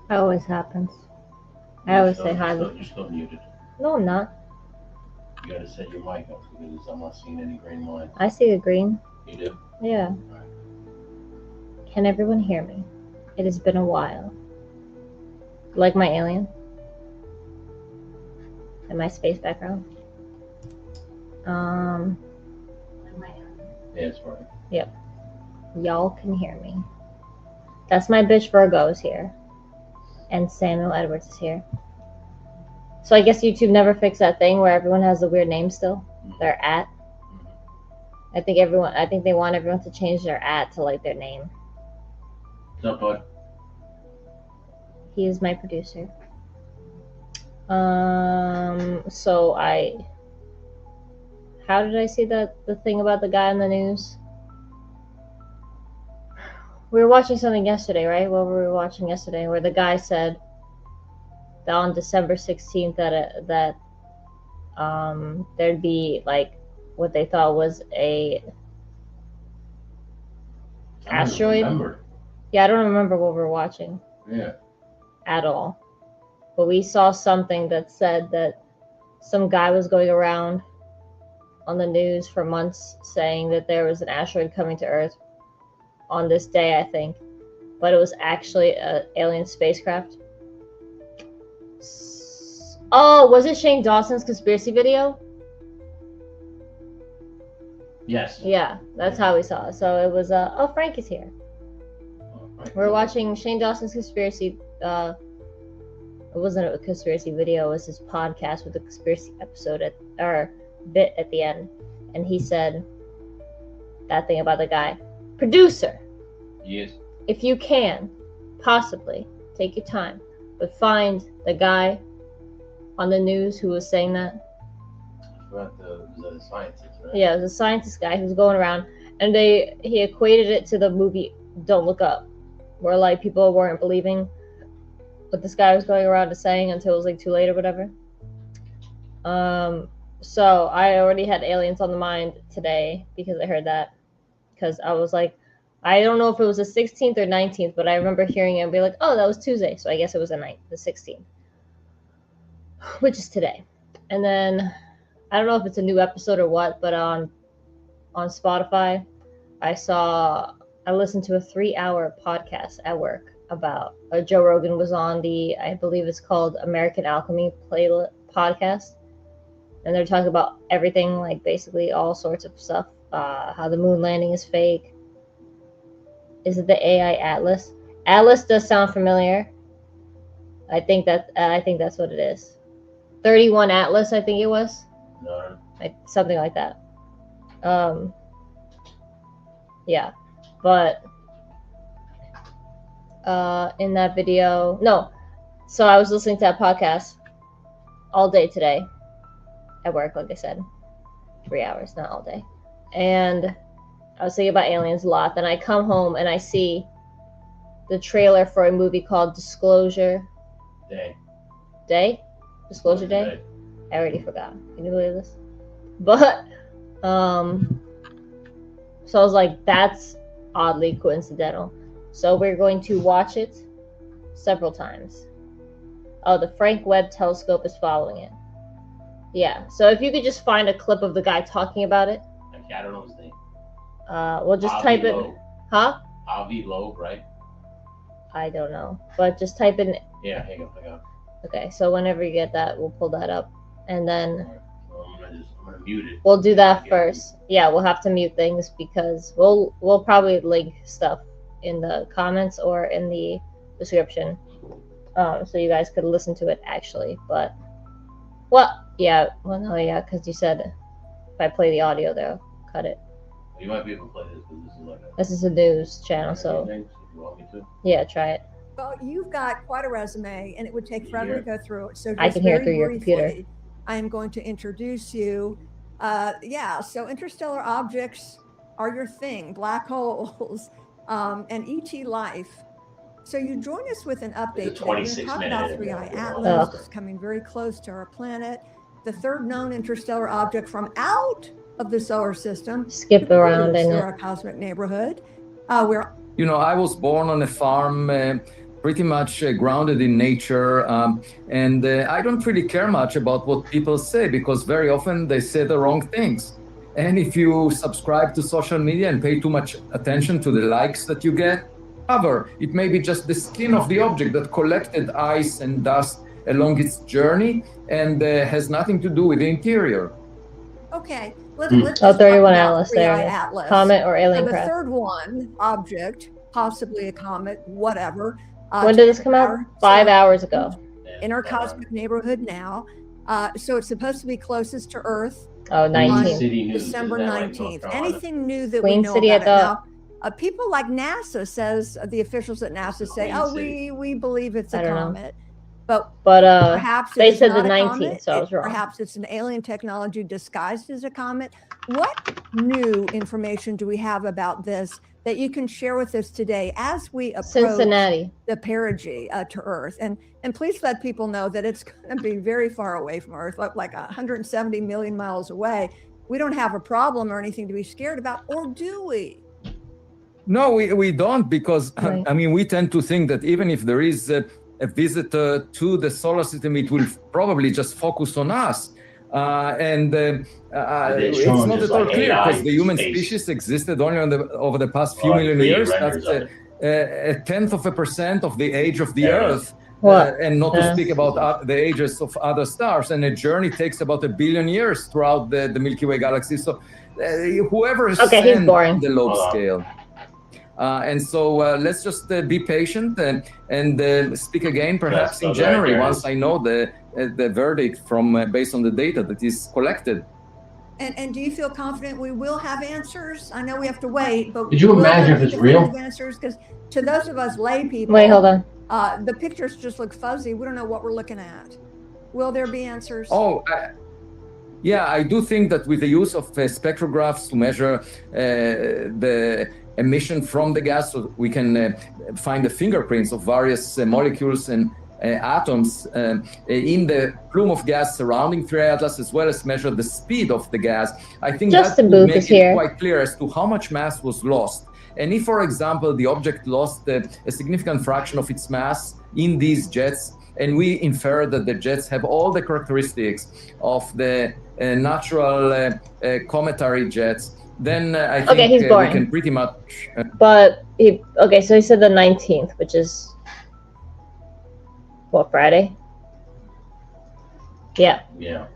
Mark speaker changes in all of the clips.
Speaker 1: That always happens. I always say hi.
Speaker 2: You're still muted.
Speaker 1: No, I'm not.
Speaker 2: You gotta set your mic up because I'm not seeing any green lines.
Speaker 1: I see the green.
Speaker 2: You do?
Speaker 1: Yeah.
Speaker 2: Right.
Speaker 1: Can everyone hear me? It has been a while. Like my alien? And my space background?
Speaker 2: Yeah, it's right.
Speaker 1: Yep. Y'all can hear me. That's my bitch Virgo is here. And Samuel Edwards is here. So I guess YouTube never fixed that thing where everyone has the weird name still. Their at. I think they want everyone to change their at to like their name.
Speaker 2: What's up, bud?
Speaker 1: He is my producer. How did I see the thing about the guy on the news? We were watching something yesterday, right? What were we watching yesterday? Where the guy said that on December 16th that there'd be like what they thought was a asteroid. Yeah, I don't remember what we were watching.
Speaker 2: Yeah.
Speaker 1: At all. But we saw something that said that some guy was going around on the news for months saying that there was an asteroid coming to Earth on this day, I think. But it was actually an alien spacecraft. Oh, was it Shane Dawson's conspiracy video?
Speaker 2: Yes.
Speaker 1: Yeah, that's how we saw it. So it was, Frank is here. We're watching Shane Dawson's conspiracy, it wasn't a conspiracy video, it was his podcast with a conspiracy episode bit at the end. And he said that thing about the guy. Producer!
Speaker 2: Yes.
Speaker 1: If you can, possibly, take your time, but find the guy on the news who was saying that.
Speaker 2: Was that a scientist, right?
Speaker 1: Yeah, it was a scientist guy who was going around, and he equated it to the movie Don't Look Up, where like people weren't believing what this guy was going around to saying until it was like too late or whatever. So I already had aliens on the mind today because I heard that. Because I was like, I don't know if it was the 16th or 19th, but I remember hearing it and be like, oh, that was Tuesday. So I guess it was the 16th, which is today. And then I don't know if it's a new episode or what, but on Spotify, I listened to a 3-hour podcast at work about Joe Rogan was on I believe it's called American Alchemy podcast. And they're talking about everything, like basically all sorts of stuff. How the moon landing is fake. Is it the AI Atlas? Atlas does sound familiar. I think that's what it is. 31 Atlas, I think it was.
Speaker 2: No.
Speaker 1: Something like that. Yeah, but in that video, no. So I was listening to that podcast all day today at work, like I said, 3 hours, not all day. And I was thinking about aliens a lot. Then I come home and I see the trailer for a movie called Disclosure Day? Disclosure Day? I already forgot. Can you believe this? But, so I was like, that's oddly coincidental. So we're going to watch it several times. Oh, the Frank Webb telescope is following it. Yeah, so if you could just find a clip of the guy talking about it.
Speaker 2: Okay, I don't know his name.
Speaker 1: We'll just type it. Huh?
Speaker 2: Avi Loeb, right?
Speaker 1: I don't know, but just type in.
Speaker 2: Yeah, hang on.
Speaker 1: Okay, so whenever you get that, we'll pull that up, and then.
Speaker 2: Right. So I'm gonna mute it.
Speaker 1: We'll do that first. Yeah, we'll have to mute things because we'll probably link stuff in the comments or in the description, so you guys could listen to it actually. But, because you said if I play the audio, they'll cut it.
Speaker 2: You might be able to play this, but
Speaker 1: this is a news channel, so.
Speaker 2: If you want me to.
Speaker 1: Yeah, try it.
Speaker 3: Well, you've got quite a resume, and it would take forever to go through it. So
Speaker 1: I can hear it through your computer.
Speaker 3: I am going to introduce you. So interstellar objects are your thing, black holes, and ET life. So you join us with an update today. We're going to talk about 3I Atlas. It's coming very close to our planet. The third known interstellar object from out of the solar system.
Speaker 1: Skip around in
Speaker 3: our cosmic neighborhood.
Speaker 4: I was born on a farm pretty much grounded in nature. And I don't really care much about what people say, because very often they say the wrong things. And if you subscribe to social media and pay too much attention to the likes that you get, it may be just the skin of the object that collected ice and dust along its journey, and has nothing to do with the interior.
Speaker 3: Okay. Let's
Speaker 1: Oh,
Speaker 3: talk
Speaker 1: 31
Speaker 3: about
Speaker 1: Atlas,
Speaker 3: 3i
Speaker 1: there it is.
Speaker 3: Atlas.
Speaker 1: Comet or
Speaker 3: So
Speaker 1: alien
Speaker 3: the
Speaker 1: craft.
Speaker 3: third one, object, possibly a comet, whatever.
Speaker 1: When did this come out? 5 hours ago.
Speaker 3: In our cosmic neighborhood now. So it's supposed to be closest to Earth.
Speaker 1: Oh, 19.
Speaker 2: City News,
Speaker 3: December
Speaker 2: isn't that right,
Speaker 3: 19th.
Speaker 2: North Carolina?
Speaker 3: Anything new that
Speaker 1: Queen
Speaker 3: we know
Speaker 1: City, I
Speaker 3: about it
Speaker 1: thought.
Speaker 3: now? People like NASA says, the officials at NASA say,
Speaker 2: Queen
Speaker 3: oh,
Speaker 2: City.
Speaker 3: we believe it's
Speaker 1: I
Speaker 3: a
Speaker 1: don't know.
Speaker 3: comet. But
Speaker 1: But they
Speaker 3: it's
Speaker 1: said the
Speaker 3: not a
Speaker 1: 19th,
Speaker 3: comet.
Speaker 1: so I was wrong.
Speaker 3: Perhaps it's an alien technology disguised as a comet. What new information do we have about this that you can share with us today as we approach
Speaker 1: Cincinnati.
Speaker 3: the perigee to Earth? And please let people know that it's going to be very far away from Earth, like 170 million miles away. We don't have a problem or anything to be scared about, or do we?
Speaker 4: No, we don't, because
Speaker 1: Right.
Speaker 4: I mean, we tend to think that even if there is a visitor to the solar system, it will probably just focus on us. It's
Speaker 2: shown
Speaker 4: not
Speaker 2: just
Speaker 4: at all
Speaker 2: like
Speaker 4: clear,
Speaker 2: AI
Speaker 4: because the human
Speaker 2: space.
Speaker 4: species existed only over the past few
Speaker 2: Like
Speaker 4: million
Speaker 2: 3D
Speaker 4: years.
Speaker 2: renders
Speaker 4: That's
Speaker 2: of it.
Speaker 4: a tenth of a percent of the age of the
Speaker 2: There it is.
Speaker 4: Earth.
Speaker 1: What?
Speaker 4: And not to
Speaker 1: Yeah.
Speaker 4: speak about the ages of other stars. And a journey takes about 1 billion years throughout the Milky Way galaxy. So whoever
Speaker 1: Okay, he's
Speaker 4: sent
Speaker 1: boring.
Speaker 4: the lobe
Speaker 2: Hold on.
Speaker 4: scale. And so let's just be patient and speak again, perhaps in
Speaker 2: so there
Speaker 4: January,
Speaker 2: it
Speaker 4: once
Speaker 2: is.
Speaker 4: I know the verdict from based on the data that is collected.
Speaker 3: And do you feel confident we will have answers? I know we have to wait, but
Speaker 2: Could you
Speaker 3: will
Speaker 2: imagine
Speaker 3: there
Speaker 2: if
Speaker 3: be
Speaker 2: it's real?
Speaker 3: definitive answers? Because to those of us lay people,
Speaker 1: Wait, hold on.
Speaker 3: The pictures just look fuzzy. We don't know what we're looking at. Will there be answers?
Speaker 4: Oh, yeah, I do think that with the use of spectrographs to measure the emission from the gas, so we can find the fingerprints of various molecules and atoms in the plume of gas surrounding 3i Atlas, as well as measure the speed of the gas. I think
Speaker 1: Justin
Speaker 4: that would
Speaker 1: Booth
Speaker 4: make
Speaker 1: is
Speaker 4: it
Speaker 1: here.
Speaker 4: quite clear as to how much mass was lost. And if, for example, the object lost a significant fraction of its mass in these jets, and we infer that the jets have all the characteristics of the natural cometary jets, then I think
Speaker 1: he's
Speaker 4: we
Speaker 1: boring.
Speaker 4: can pretty much...
Speaker 1: But so he said the 19th, which is what, Friday? Yeah.
Speaker 2: Yeah.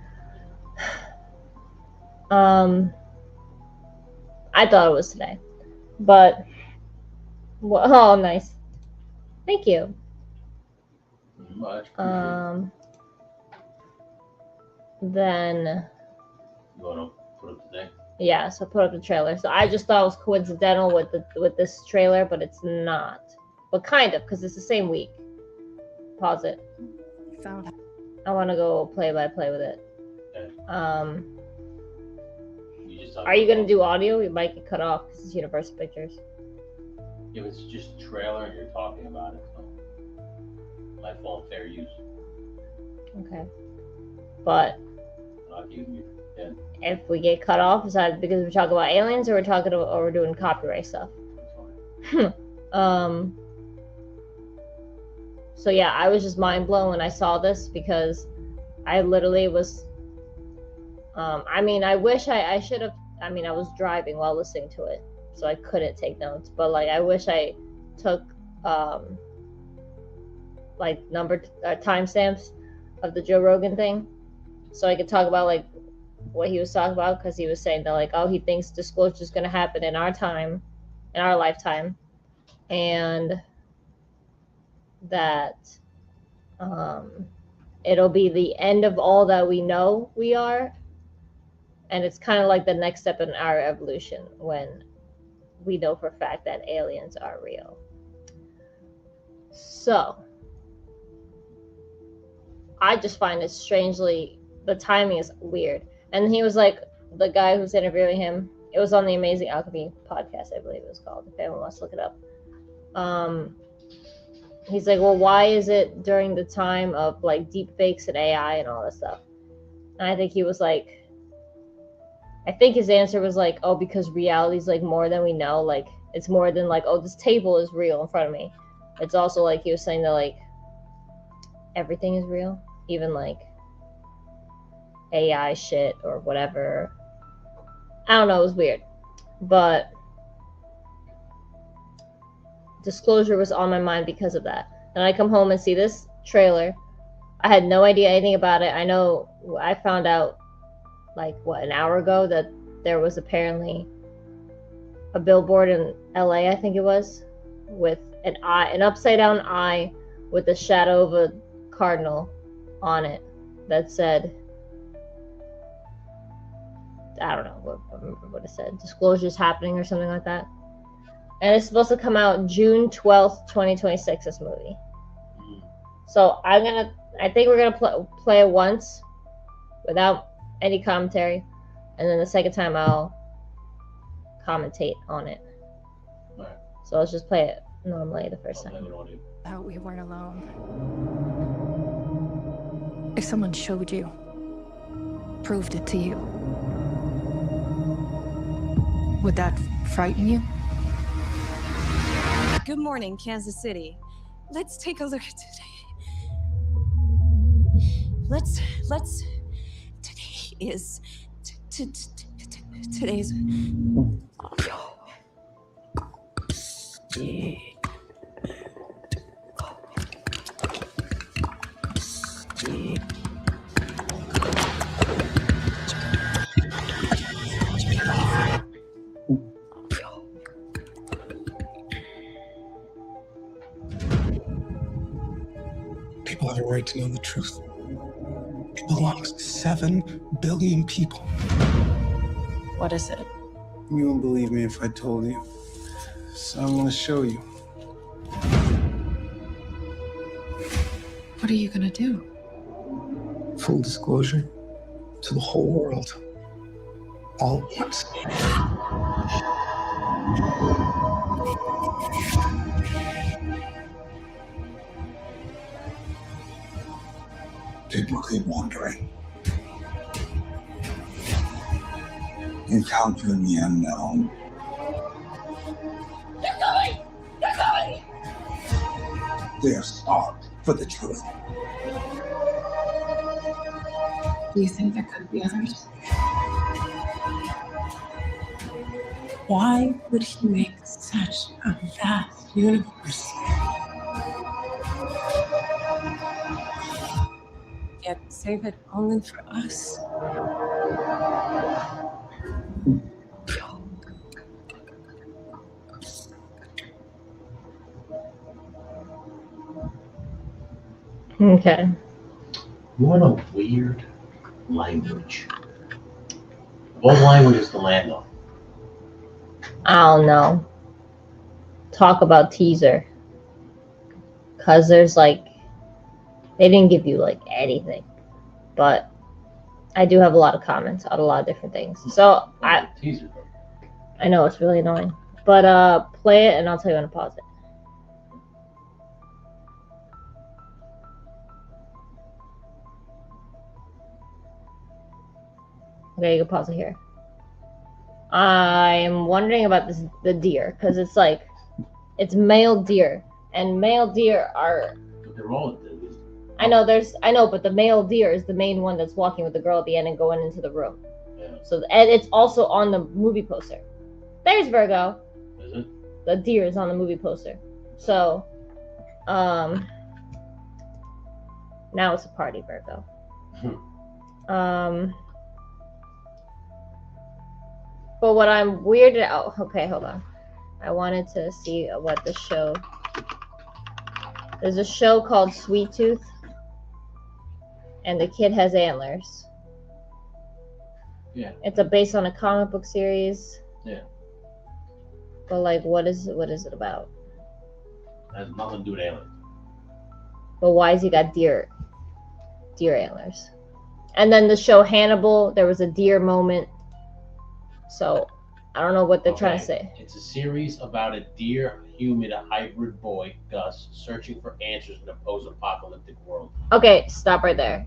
Speaker 1: I thought it was today, but oh, nice. Thank you.
Speaker 2: Much.
Speaker 1: Then
Speaker 2: You want to put up today?
Speaker 1: yeah, so put up the trailer. So I just thought it was coincidental with this trailer, but it's not. But kind of, because it's the same week. Pause it.
Speaker 3: Found it.
Speaker 1: I want to go play by play with it.
Speaker 2: Okay. You just
Speaker 1: Are you gonna do audio? You might get cut off because it's Universal Pictures.
Speaker 2: If it's just a trailer and you're talking about it, so my fault, fair use.
Speaker 1: Okay. But
Speaker 2: Not using you. Yeah,
Speaker 1: if we get cut off, is that because we're talking about aliens, or we're doing copyright stuff?
Speaker 2: that's fine.
Speaker 1: So yeah, I was just mind blown when I saw this, because I literally was. I wish I should have. I was driving while listening to it, so I couldn't take notes. But like, I wish I took like timestamps of the Joe Rogan thing, so I could talk about like what he was talking about, because he was saying that like, oh, he thinks disclosure is going to happen in our time, in our lifetime, and that it'll be the end of all that we know we are, and it's kind of like the next step in our evolution when we know for a fact that aliens are real. So I just find it strangely, the timing is weird. And he was like, the guy who's interviewing him, it was on the Amazing Alchemy podcast, I believe it was called, if anyone wants to look it up. He's like, well, why is it during the time of like deep fakes and AI and all that stuff? And I think he was like, I think his answer was like, oh, because reality is like more than we know. Like, it's more than like, oh, this table is real in front of me. it's also like he was saying that like everything is real, even like AI shit or whatever. I don't know, it was weird. But Disclosure was on my mind because of that. And I come home and see this trailer. I had no idea anything about it. I know I found out like an hour ago that there was apparently a billboard in LA, I think it was, with an upside down eye with the shadow of a cardinal on it that said, I don't know what it said, disclosures happening or something like that. And it's supposed to come out June 12th, 2026, this movie. So I think we're gonna play it once without any commentary, and then the second time I'll commentate on it.
Speaker 2: Right.
Speaker 1: So let's just play it normally the first time.
Speaker 5: That we weren't alone. If someone showed you, proved it to you, would that frighten you?
Speaker 6: Good morning, Kansas City. Let's take a look at today. Today's.
Speaker 7: People have a right to know the truth. It belongs to 7 billion people.
Speaker 6: What is it?
Speaker 7: You wouldn't believe me if I told you. So I'm gonna show you.
Speaker 5: What are you gonna do?
Speaker 7: Full disclosure to the whole world. All at once.
Speaker 8: Biblically wandering, encountering the unknown. They're coming! They're coming! They are starved for the truth.
Speaker 5: Do you think there could be others?
Speaker 6: Why would he make such a vast universe? Yet save it only for us.
Speaker 1: Okay.
Speaker 2: What a weird language. What language is the land on?
Speaker 1: I don't know. Talk about teaser. Cause there's like, they didn't give you like anything, but I do have a lot of comments on a lot of different things. So
Speaker 2: Teaser.
Speaker 1: I know it's really annoying, but play it and I'll tell you when to pause it. Okay, you can pause it here. I'm wondering about the deer, because it's like, it's male deer, and male deer are.
Speaker 2: But they're all.
Speaker 1: I know, but the male deer is the main one that's walking with the girl at the end and going into the room.
Speaker 2: Yeah.
Speaker 1: So, and it's also on the movie poster. There's Virgo.
Speaker 2: Is it?
Speaker 1: The deer is on the movie poster. So, now it's a party, Virgo. But what I'm weirded out. Okay, hold on. I wanted to see what the show. There's a show called Sweet Tooth, and the kid has antlers.
Speaker 2: Yeah.
Speaker 1: It's based on a comic book series.
Speaker 2: Yeah.
Speaker 1: But like, what is it about?
Speaker 2: It has nothing to do with aliens.
Speaker 1: But why has he got deer antlers? And then the show Hannibal, there was a deer moment. So I don't know what they're trying to say.
Speaker 2: It's a series about a deer-human hybrid boy, Gus, searching for answers in a post-apocalyptic world.
Speaker 1: Okay, stop right there.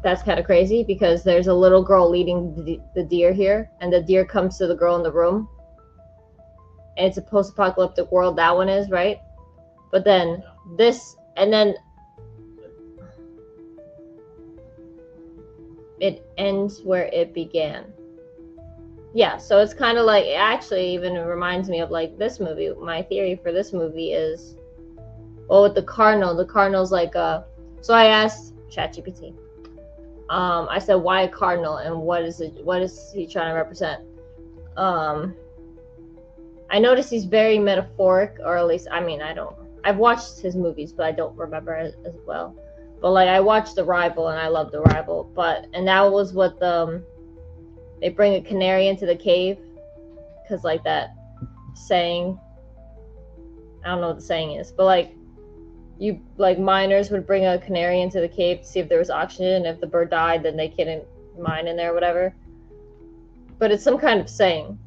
Speaker 1: That's kind of crazy because there's a little girl leading the deer here, and the deer comes to the girl in the room. And it's a post-apocalyptic world, that one is, right? But then this, and then it ends where it began. Yeah, so it's kind of like, it actually even reminds me of like this movie. My theory for this movie is, well, with the cardinal's like, so I asked ChatGPT, I said, why a cardinal, and what is he trying to represent? I noticed he's very metaphoric, or at least, I mean, I've watched his movies, but I don't remember as well. But like, I watched Arrival, and I loved Arrival, and that was what they bring a canary into the cave, because like that saying, I don't know what the saying is, but like, miners would bring a canary into the cave to see if there was oxygen, and if the bird died, then they couldn't mine in there or whatever. But it's some kind of saying.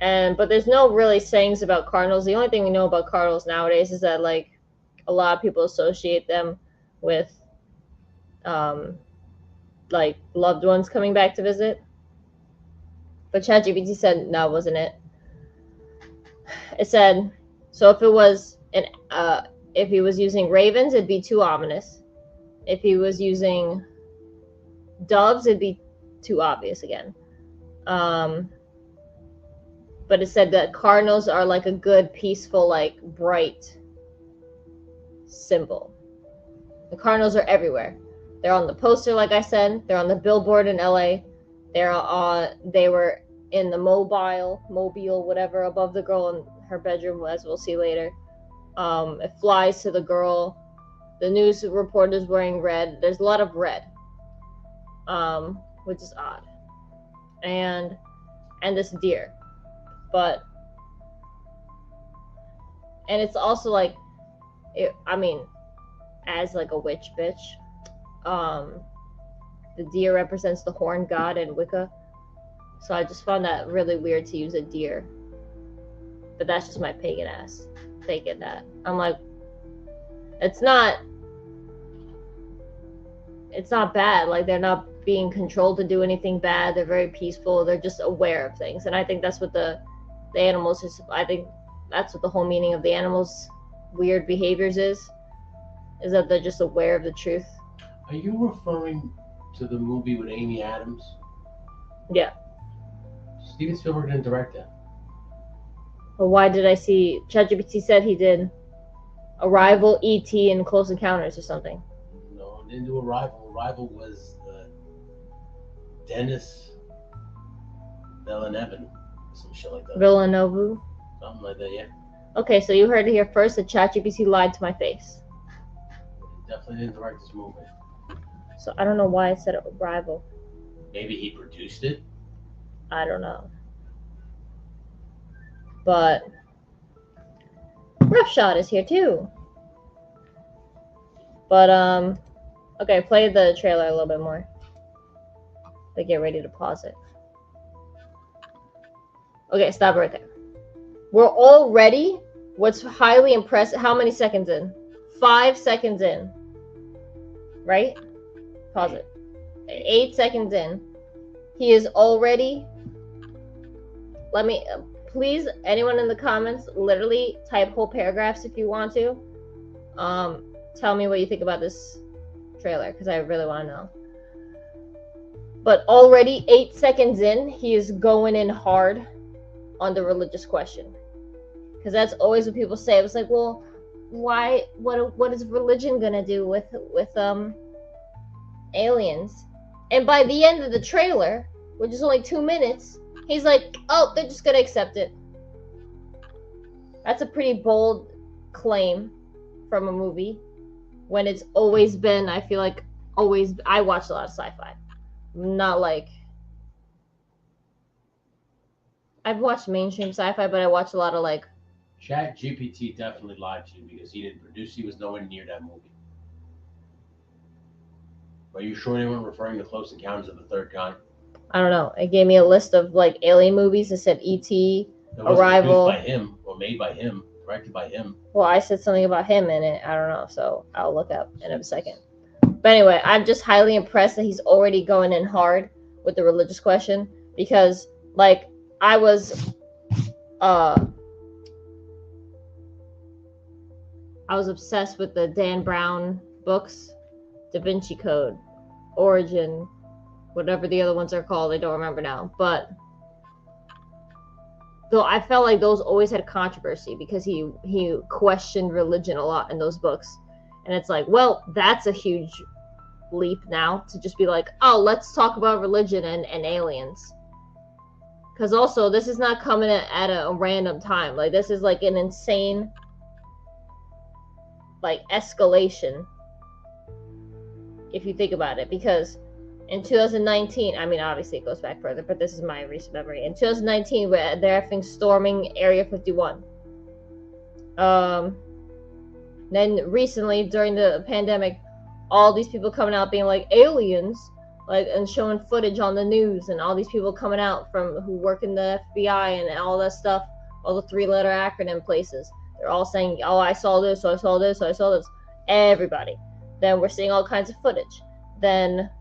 Speaker 1: But there's no really sayings about cardinals. The only thing we know about cardinals nowadays is that like a lot of people associate them with like loved ones coming back to visit. But ChatGPT said no, wasn't it? It said, so if it was if he was using ravens, it'd be too ominous. If he was using doves, it'd be too obvious again. But it said that cardinals are like a good, peaceful, like bright symbol. The cardinals are everywhere. They're on the poster, like I said. They're on the billboard in LA. They were in the mobile, whatever, above the girl in her bedroom, as we'll see later. It flies to the girl. The news reporter's wearing red. There's a lot of red, which is odd. And this deer. And it's also like, as like a witch bitch, the deer represents the horn god in Wicca. So I just found that really weird to use a deer. But that's just my pagan ass thinking that. I'm like, it's not bad. Like, they're not being controlled to do anything bad. They're very peaceful. They're just aware of things. And I think that's what the animals is. I think that's what the whole meaning of the animals' weird behaviors is that they're just aware of the truth.
Speaker 2: Are you referring to the movie with Amy Adams?
Speaker 1: Yeah.
Speaker 2: Steven Spielberg didn't direct it.
Speaker 1: Well, why did I see ChatGPT said he did Arrival, E.T., and Close Encounters or something?
Speaker 2: No, didn't do Arrival. Arrival was Dennis Villeneuve, some shit like that.
Speaker 1: Villeneuve?
Speaker 2: Something like that, yeah.
Speaker 1: Okay, so you heard it here first that ChatGPT lied to my face.
Speaker 2: He definitely didn't direct this movie.
Speaker 1: So I don't know why it said Arrival.
Speaker 2: Maybe he produced it?
Speaker 1: I don't know. But Roughshot is here too. But okay, play the trailer a little bit more. They get ready to pause it. Okay, stop right there. We're already, what's highly impressive, how many seconds in? 5 seconds in. Right? Pause it. 8 seconds in. He is already, let me, please, anyone in the comments, literally type whole paragraphs if you want to. Tell me what you think about this trailer, because I really want to know. But already 8 seconds in, he is going in hard on the religious question. Because that's always what people say. It was like, well, why, what is religion gonna do with aliens? And by the end of the trailer, which is only 2 minutes, he's like, oh, they're just gonna accept it. That's a pretty bold claim from a movie when it's always been, I feel like, always, I watch a lot of sci-fi. Not like, I've watched mainstream sci-fi, but I watch a lot of like,
Speaker 2: ChatGPT definitely lied to you because he didn't produce, he was nowhere near that movie. Are you sure they weren't referring to Close Encounters of the Third Kind?
Speaker 1: I don't know. It gave me a list of like alien movies. It said E.T., Arrival.
Speaker 2: Produced by him or made by him, directed by him.
Speaker 1: Well, I said something about him in it. I don't know, so I'll look up in a second. But anyway, I'm just highly impressed that he's already going in hard with the religious question, because like I was I was obsessed with the Dan Brown books, Da Vinci Code, Origin, whatever the other ones are called. I don't remember now. But though I felt like those always had controversy because he questioned religion a lot in those books. And it's like, well, that's a huge leap now to just be like, oh, let's talk about religion and aliens. Because also, this is not coming at a random time. Like, this is like an insane, like, escalation, if you think about it. Because in 2019, I mean, obviously it goes back further, but this is my recent memory. In 2019, they're having storming Area 51. Then recently, during the pandemic, all these people coming out being like aliens, like, and showing footage on the news, and all these people coming out from who work in the FBI and all that stuff, all the 3-letter acronym places. They're all saying, "Oh, I saw this, I saw this, I saw this." Everybody. Then we're seeing all kinds of footage. Then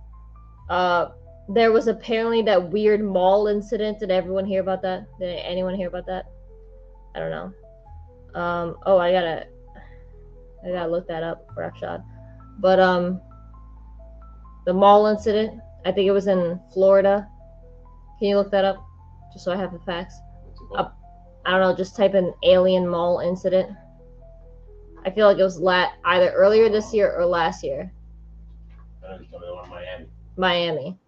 Speaker 1: there was apparently that weird mall incident. Did everyone hear about that? Did anyone hear about that? I don't know. Oh, I gotta look that up for Rashad. But the mall incident, I think it was in Florida. Can you look that up? Just so I have the facts. I don't know, just type in alien mall incident. I feel like it was either earlier this year or last year. Miami.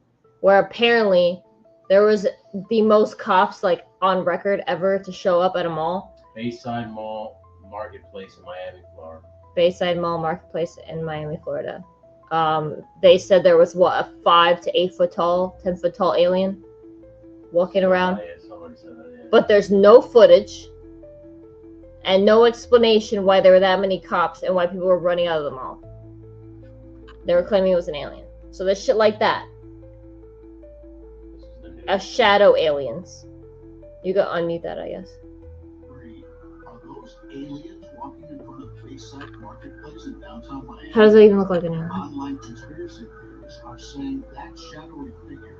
Speaker 1: Where apparently there was the most cops like on record ever to show up at a mall.
Speaker 2: Bayside Mall Marketplace in Miami, Florida.
Speaker 1: Bayside Mall Marketplace in Miami, Florida. They said there was a 5 to 8 foot tall, 10 foot tall alien walking around.
Speaker 2: Yeah, somebody said that, yeah.
Speaker 1: But there's no footage and no explanation why there were that many cops and why people were running out of the mall. They were claiming it was an alien. So there's shit like that. A shadow aliens. You go unmute that, I guess.
Speaker 8: Are those aliens walking in front of Bayside Marketplace in downtown Miami?
Speaker 1: How does it even look like an alien?
Speaker 8: Online conspiracy theorists are saying that shadowy figure,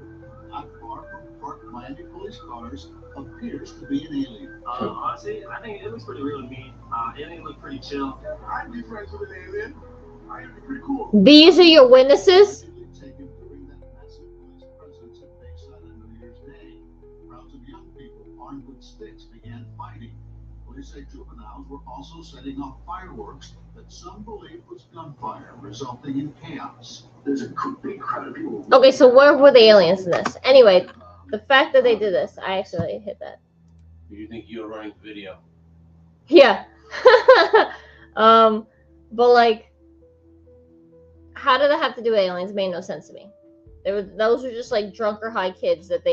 Speaker 8: not far from parked Miami police cars, appears to be an alien.
Speaker 9: Honestly, I think it looks pretty real to me. Alien look pretty chill.
Speaker 8: I'd be friends with an alien. I'd be pretty cool.
Speaker 1: These are your witnesses?
Speaker 8: Taken during that massive police presence at Bayside on New Year's Day. Crowds of young people armed with sticks began fighting. Police say juveniles were also setting off fireworks that some believe was gunfire, resulting in chaos. There's a big crowd of people.
Speaker 1: Okay, so where were the aliens in this? Anyway, the fact that they did this, I actually hit that.
Speaker 2: Do you think you were running the video?
Speaker 1: Yeah. But like, how did that have to do with aliens? It made no sense to me. Those were just like drunk or high kids that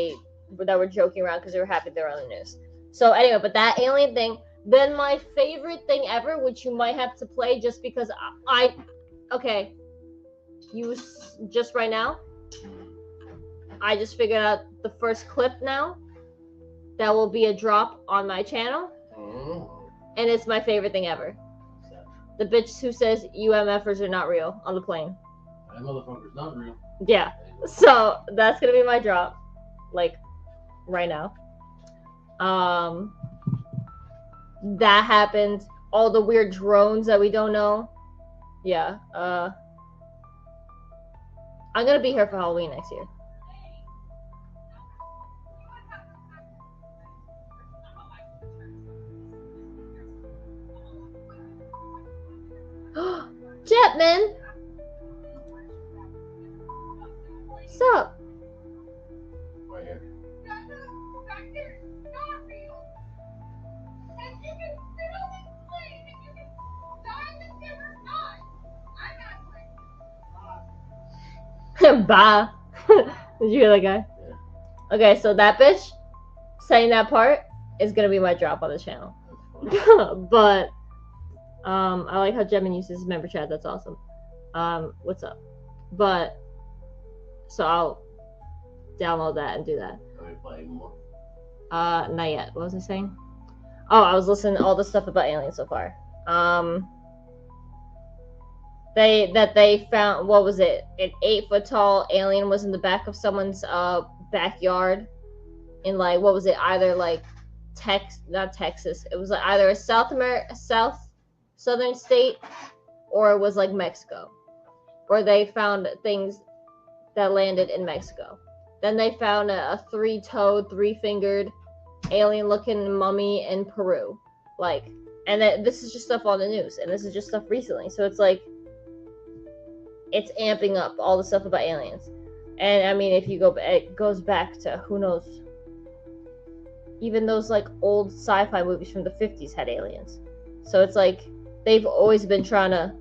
Speaker 1: were joking around because they were happy they were on the news. So anyway, but that alien thing. Then my favorite thing ever, which you might have to play just because okay, just right now. I just figured out the first clip now. That will be a drop on my channel, and it's my favorite thing ever. The bitch who says UMFers are not real on the plane.
Speaker 2: That motherfucker's not real.
Speaker 1: Yeah. So that's gonna be my drop, like, right now. That happened. All the weird drones that we don't know. Yeah. I'm gonna be here for Halloween next year. Jetman! What's up?
Speaker 2: Right here. Bye. Did you hear that guy? Yeah.
Speaker 1: Okay, so that bitch saying that part is gonna be my drop on the channel. But I like how Jetman uses his member chat. That's awesome. What's up? But so I'll download that and do that.
Speaker 2: Are we playing more?
Speaker 1: Not yet. What was I saying? Oh, I was listening to all the stuff about aliens so far. They found, what was it? An 8 foot tall alien was in the back of someone's backyard in, like, what was it? Either like not Texas. It was like either a South southern state, or it was like Mexico, or they found things that landed in Mexico. Then they found a three-toed, three-fingered, alien-looking mummy in Peru. Like, and this is just stuff on the news, and this is just stuff recently. So it's like, it's amping up all the stuff about aliens. And I mean, if you go, it goes back to who knows. Even those like old sci-fi movies from the 50s had aliens. So it's like they've always been trying to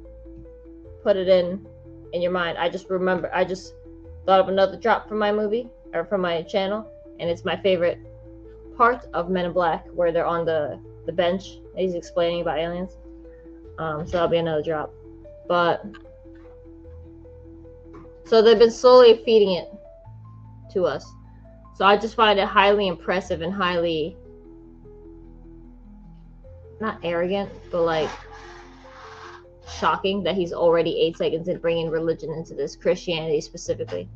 Speaker 1: put it in your mind. I just thought of another drop from my movie or from my channel, and it's my favorite part of Men in Black where they're on the bench and he's explaining about aliens. So that'll be another drop. But so they've been slowly feeding it to us. So I just find it highly impressive and highly, not arrogant, but like shocking that he's already 8 seconds in bringing religion into this, Christianity specifically.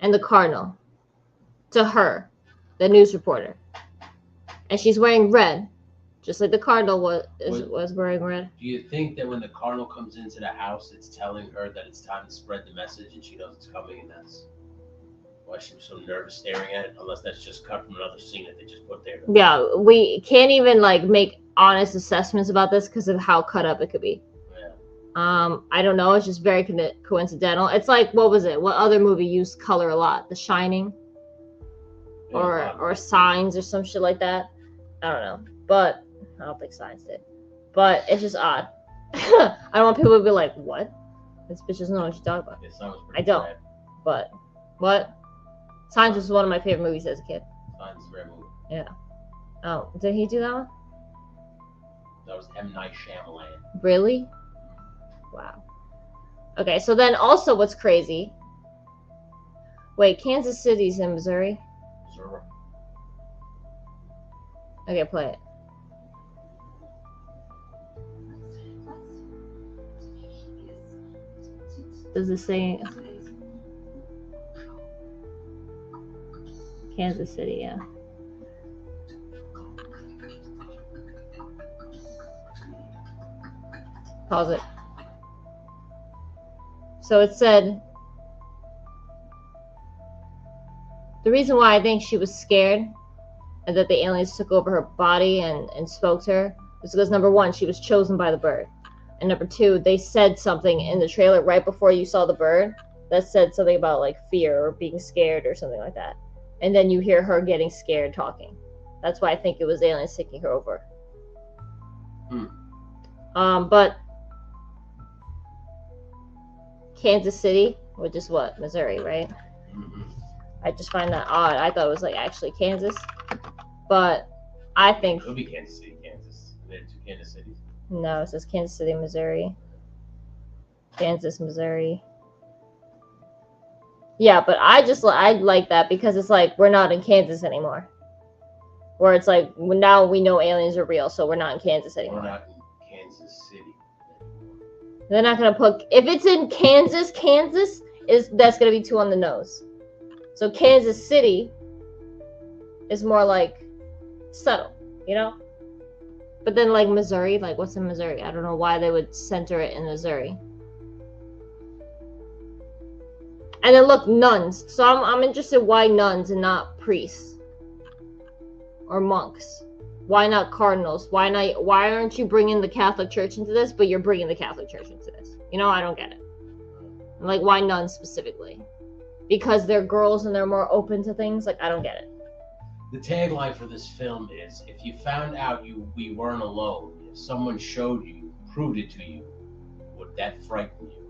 Speaker 1: And the cardinal, to her, the news reporter, and she's wearing red, just like the cardinal was wearing red.
Speaker 2: Do you think that when the cardinal comes into the house, it's telling her that it's time to spread the message, and she knows it's coming, and that's why she was so nervous staring at it? Unless that's just cut from another scene that they just put there.
Speaker 1: Yeah, we can't even like make honest assessments about this because of how cut up it could be.
Speaker 2: Yeah.
Speaker 1: I don't know. It's just very coincidental. It's like, what was it? What other movie used color a lot? The Shining, or Signs, or some shit like that. I don't know, but I don't think Signs did. But it's just odd. I don't want people to be like, "What? This bitch doesn't know what she's talking about."
Speaker 2: Yeah,
Speaker 1: I don't.
Speaker 2: Bad.
Speaker 1: But what? Signs was one of my favorite movies as a kid.
Speaker 2: Signs is a great movie.
Speaker 1: Yeah. Oh, did he do that one?
Speaker 2: That was M. Night Shyamalan.
Speaker 1: Really? Wow. Okay, so then also what's crazy? Wait, Kansas City's in Missouri?
Speaker 2: Missouri.
Speaker 1: Okay, play it. Does it say Kansas City? Yeah. Pause it. So it said, the reason why I think she was scared and that the aliens took over her body and spoke to her was because, number one, she was chosen by the bird. And number two, they said something in the trailer right before you saw the bird that said something about like fear or being scared or something like that. And then you hear her getting scared talking. That's why I think it was aliens taking her over. But Kansas City, which is what, Missouri, right?
Speaker 2: Mm-hmm.
Speaker 1: I just find that odd. I thought it was like actually Kansas, but I think
Speaker 2: it could be Kansas City, Kansas. There are two Kansas cities.
Speaker 1: No, it says Kansas City, Missouri. Kansas, Missouri. Yeah, but I like that because it's like we're not in Kansas anymore. Where it's like now we know aliens are real, so we're not in Kansas anymore.
Speaker 2: We're not in Kansas City.
Speaker 1: They're not gonna put, if it's in Kansas that's gonna be too on the nose. So Kansas City is more like subtle, you know? But then like Missouri, like what's in Missouri? I don't know why they would center it in Missouri. And then look, nuns. So I'm interested why nuns and not priests or monks. Why not cardinals? Why aren't you bringing the Catholic Church into this, but you're bringing the Catholic Church into this? You know, I don't get it. Like, why nuns specifically? Because they're girls and they're more open to things? Like, I don't get it.
Speaker 2: The tagline for this film is, if you found out we weren't alone, if someone showed you, proved it to you, would that frighten you?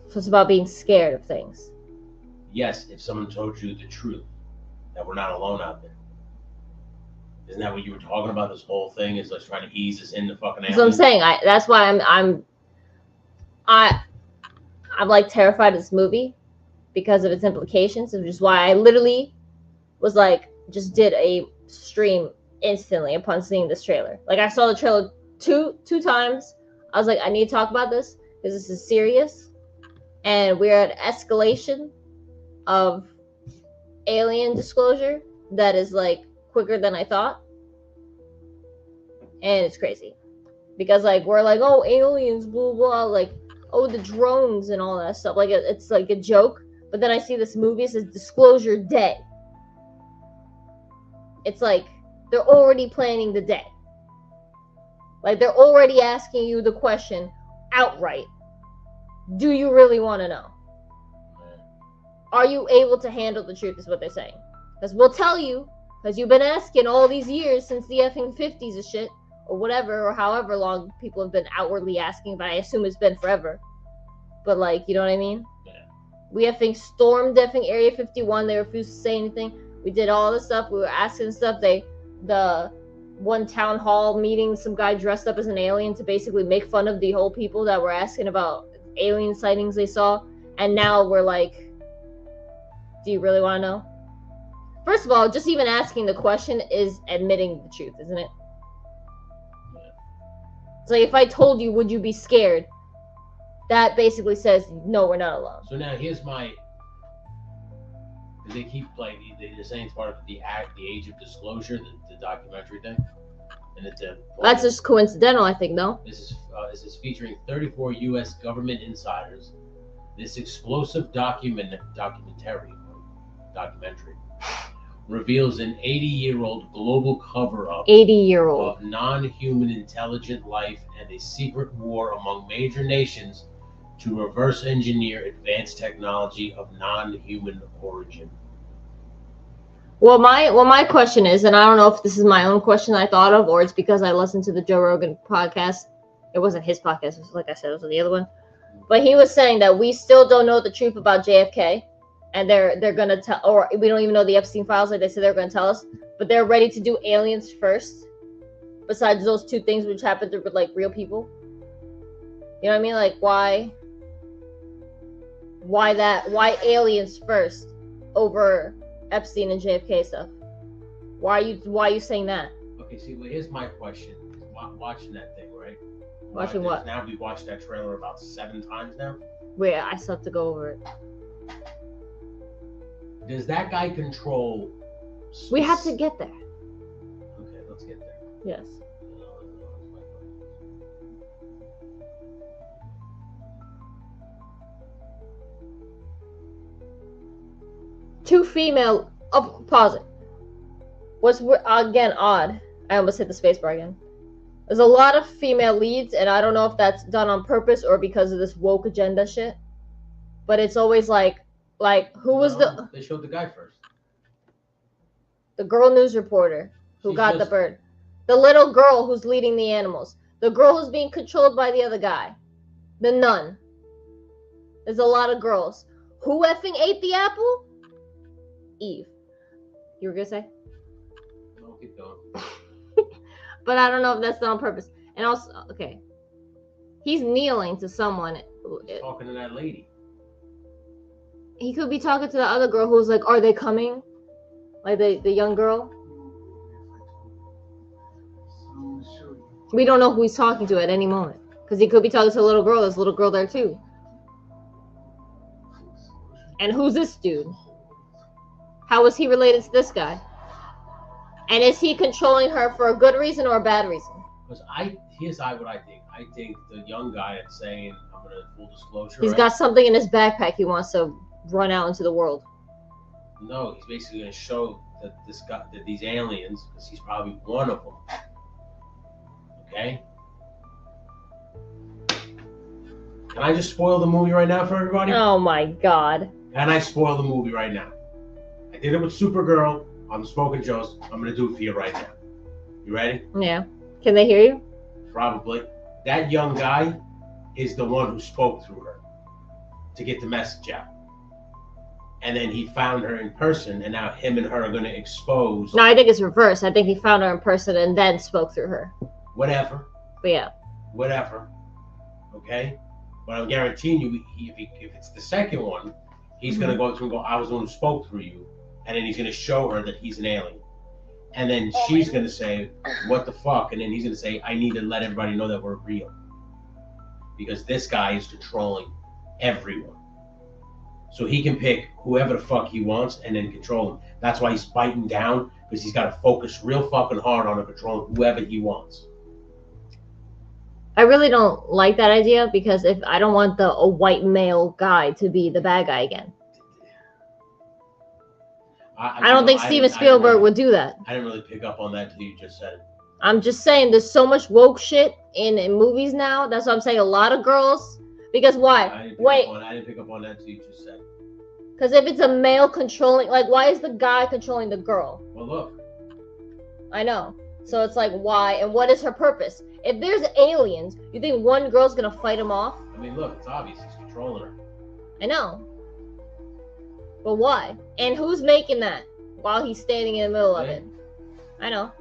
Speaker 1: So it's about being scared of things.
Speaker 2: Yes, if someone told you the truth, that we're not alone out there. Isn't that what you were talking about? This whole thing is like trying to ease us into fucking aliens.
Speaker 1: So I'm saying, that's why I'm like terrified of this movie because of its implications, which is why I literally was like, just did a stream instantly upon seeing this trailer. Like I saw the trailer two times. I was like, I need to talk about this because this is serious, and we're at escalation of alien disclosure that is like quicker than I thought. And it's crazy. Because like we're like, oh, aliens, blah blah, like, oh, the drones and all that stuff. Like it's like a joke. But then I see this movie, it says disclosure day. It's like they're already planning the day. Like they're already asking you the question outright. Do you really want to know? Are you able to handle the truth is what they're saying. Because we'll tell you, because you've been asking all these years since the effing 50s and shit, or whatever, or however long people have been outwardly asking, but I assume it's been forever. But like, you know what I mean?
Speaker 2: Yeah.
Speaker 1: We effing stormed effing Area 51. They refused to say anything. We did all this stuff. We were asking stuff. The one town hall meeting, some guy dressed up as an alien to basically make fun of the whole people that were asking about alien sightings they saw. And now we're like, do you really want to know? First of all, just even asking the question is admitting the truth, isn't it? So if I told you, would you be scared? That basically says, no, we're not alone.
Speaker 2: So now here's my. They keep playing. They're saying it's part of the Age of Disclosure, the documentary thing, and it's
Speaker 1: that's just coincidental, I think. No.
Speaker 2: This is featuring 34 U.S. government insiders. This explosive documentary reveals an 80-year-old global cover-up
Speaker 1: 80-year-old
Speaker 2: of non-human intelligent life and a secret war among major nations to reverse engineer advanced technology of non-human origin.
Speaker 1: Well, my question is, and I don't know if this is my own question I thought of, or it's because I listened to the Joe Rogan podcast. It wasn't his podcast, it was, like I said, it was the other one. But he was saying that we still don't know the truth about JFK, and they're gonna tell, or we don't even know the Epstein files, like they said they're gonna tell us, but they're ready to do aliens first. Besides those two things which happened to like real people. You know what I mean? Like why aliens first over Epstein and JFK stuff? Why are you saying that?
Speaker 2: Okay, see, well, here's my question. Watching that thing, right?
Speaker 1: Watching what?
Speaker 2: Now we watched that trailer about 7 times now.
Speaker 1: Wait, I still have to go over it.
Speaker 2: Does that guy control?
Speaker 1: We have to get there.
Speaker 2: Okay, let's get there.
Speaker 1: Yes. Two female. Oh, pause it. What's again odd? I almost hit the spacebar again. There's a lot of female leads, and I don't know if that's done on purpose or because of this woke agenda shit. But it's always like who was
Speaker 2: They showed the guy first.
Speaker 1: The girl news reporter who got the bird. The little girl who's leading the animals. The girl who's being controlled by the other guy. The nun. There's a lot of girls. Who effing ate the apple? Eve. You were gonna say?
Speaker 2: No, keep going.
Speaker 1: But I don't know if that's done on purpose. And also, okay. He's kneeling to someone.
Speaker 2: He's talking to that lady.
Speaker 1: He could be talking to the other girl who's like, are they coming? Like the young girl. We don't know who he's talking to at any moment. Because he could be talking to a little girl. There's a little girl there too. And who's this dude? How is he related to this guy? And is he controlling her for a good reason or a bad reason?
Speaker 2: Because what I think. I think the young guy that's saying, I'm gonna full disclosure.
Speaker 1: He's got something in his backpack he wants to run out into the world.
Speaker 2: No, he's basically gonna show that these aliens, because he's probably one of them. Okay. Can I just spoil the movie right now for everybody?
Speaker 1: Oh my god.
Speaker 2: Can I spoil the movie right now? I did it with Supergirl on the Smoking Joes. I'm gonna do it for you right now. You ready?
Speaker 1: Yeah. Can they hear you?
Speaker 2: Probably. That young guy is the one who spoke through her to get the message out. And then he found her in person, and now him and her are gonna expose.
Speaker 1: No, I think it's reversed. I think he found her in person and then spoke through her.
Speaker 2: Whatever.
Speaker 1: But yeah.
Speaker 2: Whatever. Okay? But I'm guaranteeing you, if it's the second one, he's gonna go through and go, I was the one who spoke through you. And then he's gonna show her that he's an alien. And then she's gonna say, what the fuck? And then he's gonna say, I need to let everybody know that we're real. Because this guy is controlling everyone. So he can pick whoever the fuck he wants and then control him. That's why he's biting down, because he's got to focus real fucking hard on controlling whoever he wants.
Speaker 1: I really don't like that idea, because if I don't want a white male guy to be the bad guy again. I don't think Steven Spielberg would do that.
Speaker 2: I didn't really pick up on that until you just said it.
Speaker 1: I'm just saying, there's so much woke shit in movies now. That's what I'm saying. A lot of girls. Because why?
Speaker 2: I didn't pick up on that until you just said it.
Speaker 1: Because if it's a male controlling, like, why is the guy controlling the girl?
Speaker 2: Well, look.
Speaker 1: I know. So it's like, why? And what is her purpose? If there's aliens, you think one girl's gonna fight him off?
Speaker 2: I mean, look, it's obvious. He's controlling her.
Speaker 1: I know. But why? And who's making that while he's standing in the middle of it? I know.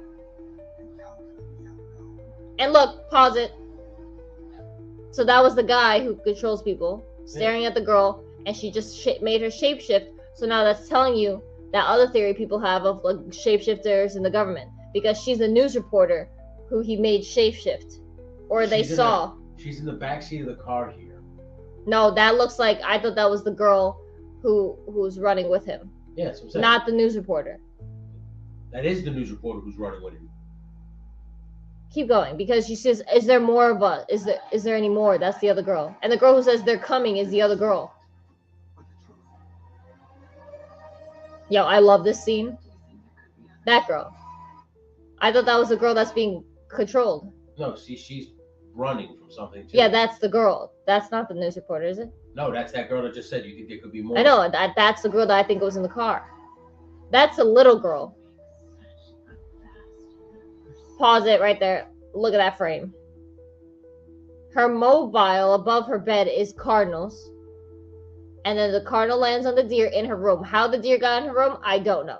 Speaker 1: And look, pause it. So that was the guy who controls people, staring at the girl, and she just made her shapeshift. So now that's telling you that other theory people have of like shapeshifters in the government, because she's a news reporter who he made shapeshift, or they saw.
Speaker 2: She's in the backseat of the car here.
Speaker 1: No, that looks like, I thought that was the girl who's running with him.
Speaker 2: Yes, yeah,
Speaker 1: not the news reporter.
Speaker 2: That is the news reporter who's running with him.
Speaker 1: Keep going, because she says, "Is there more of us? Is there any more?" That's the other girl, and the girl who says they're coming is the other girl. Yo, I love this scene. That girl. I thought that was the girl that's being controlled.
Speaker 2: No, see, she's running from something too.
Speaker 1: Yeah, that's the girl. That's not the news reporter, is it?
Speaker 2: No, that's that girl that just said you think there could be more.
Speaker 1: I know, that's the girl that I think was in the car. That's a little girl. Pause it right there. Look at that frame. Her mobile above her bed is cardinals. And then the cardinal lands on the deer in her room. How the deer got in her room, I don't know.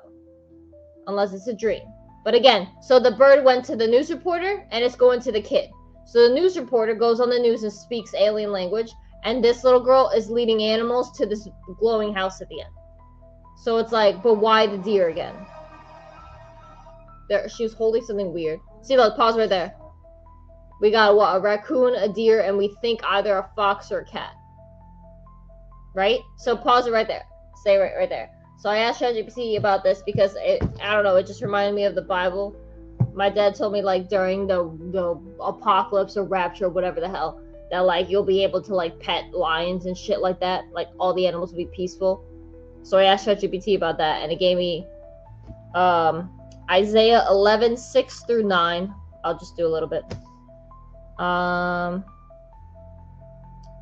Speaker 1: Unless it's a dream. But again, so the bird went to the news reporter and it's going to the kid. So the news reporter goes on the news and speaks alien language. And this little girl is leading animals to this glowing house at the end. So it's like, but why the deer again? There, she was holding something weird. See, look, pause right there. We got what? A raccoon, a deer, and we think either a fox or a cat. Right? So pause it right there. Stay right there. So I asked ChatGPT about this because I don't know, it just reminded me of the Bible. My dad told me like during the apocalypse or rapture or whatever the hell, that like you'll be able to like pet lions and shit like that. Like all the animals will be peaceful. So I asked ChatGPT about that, and it gave me Isaiah 11:6-9. I'll just do a little bit.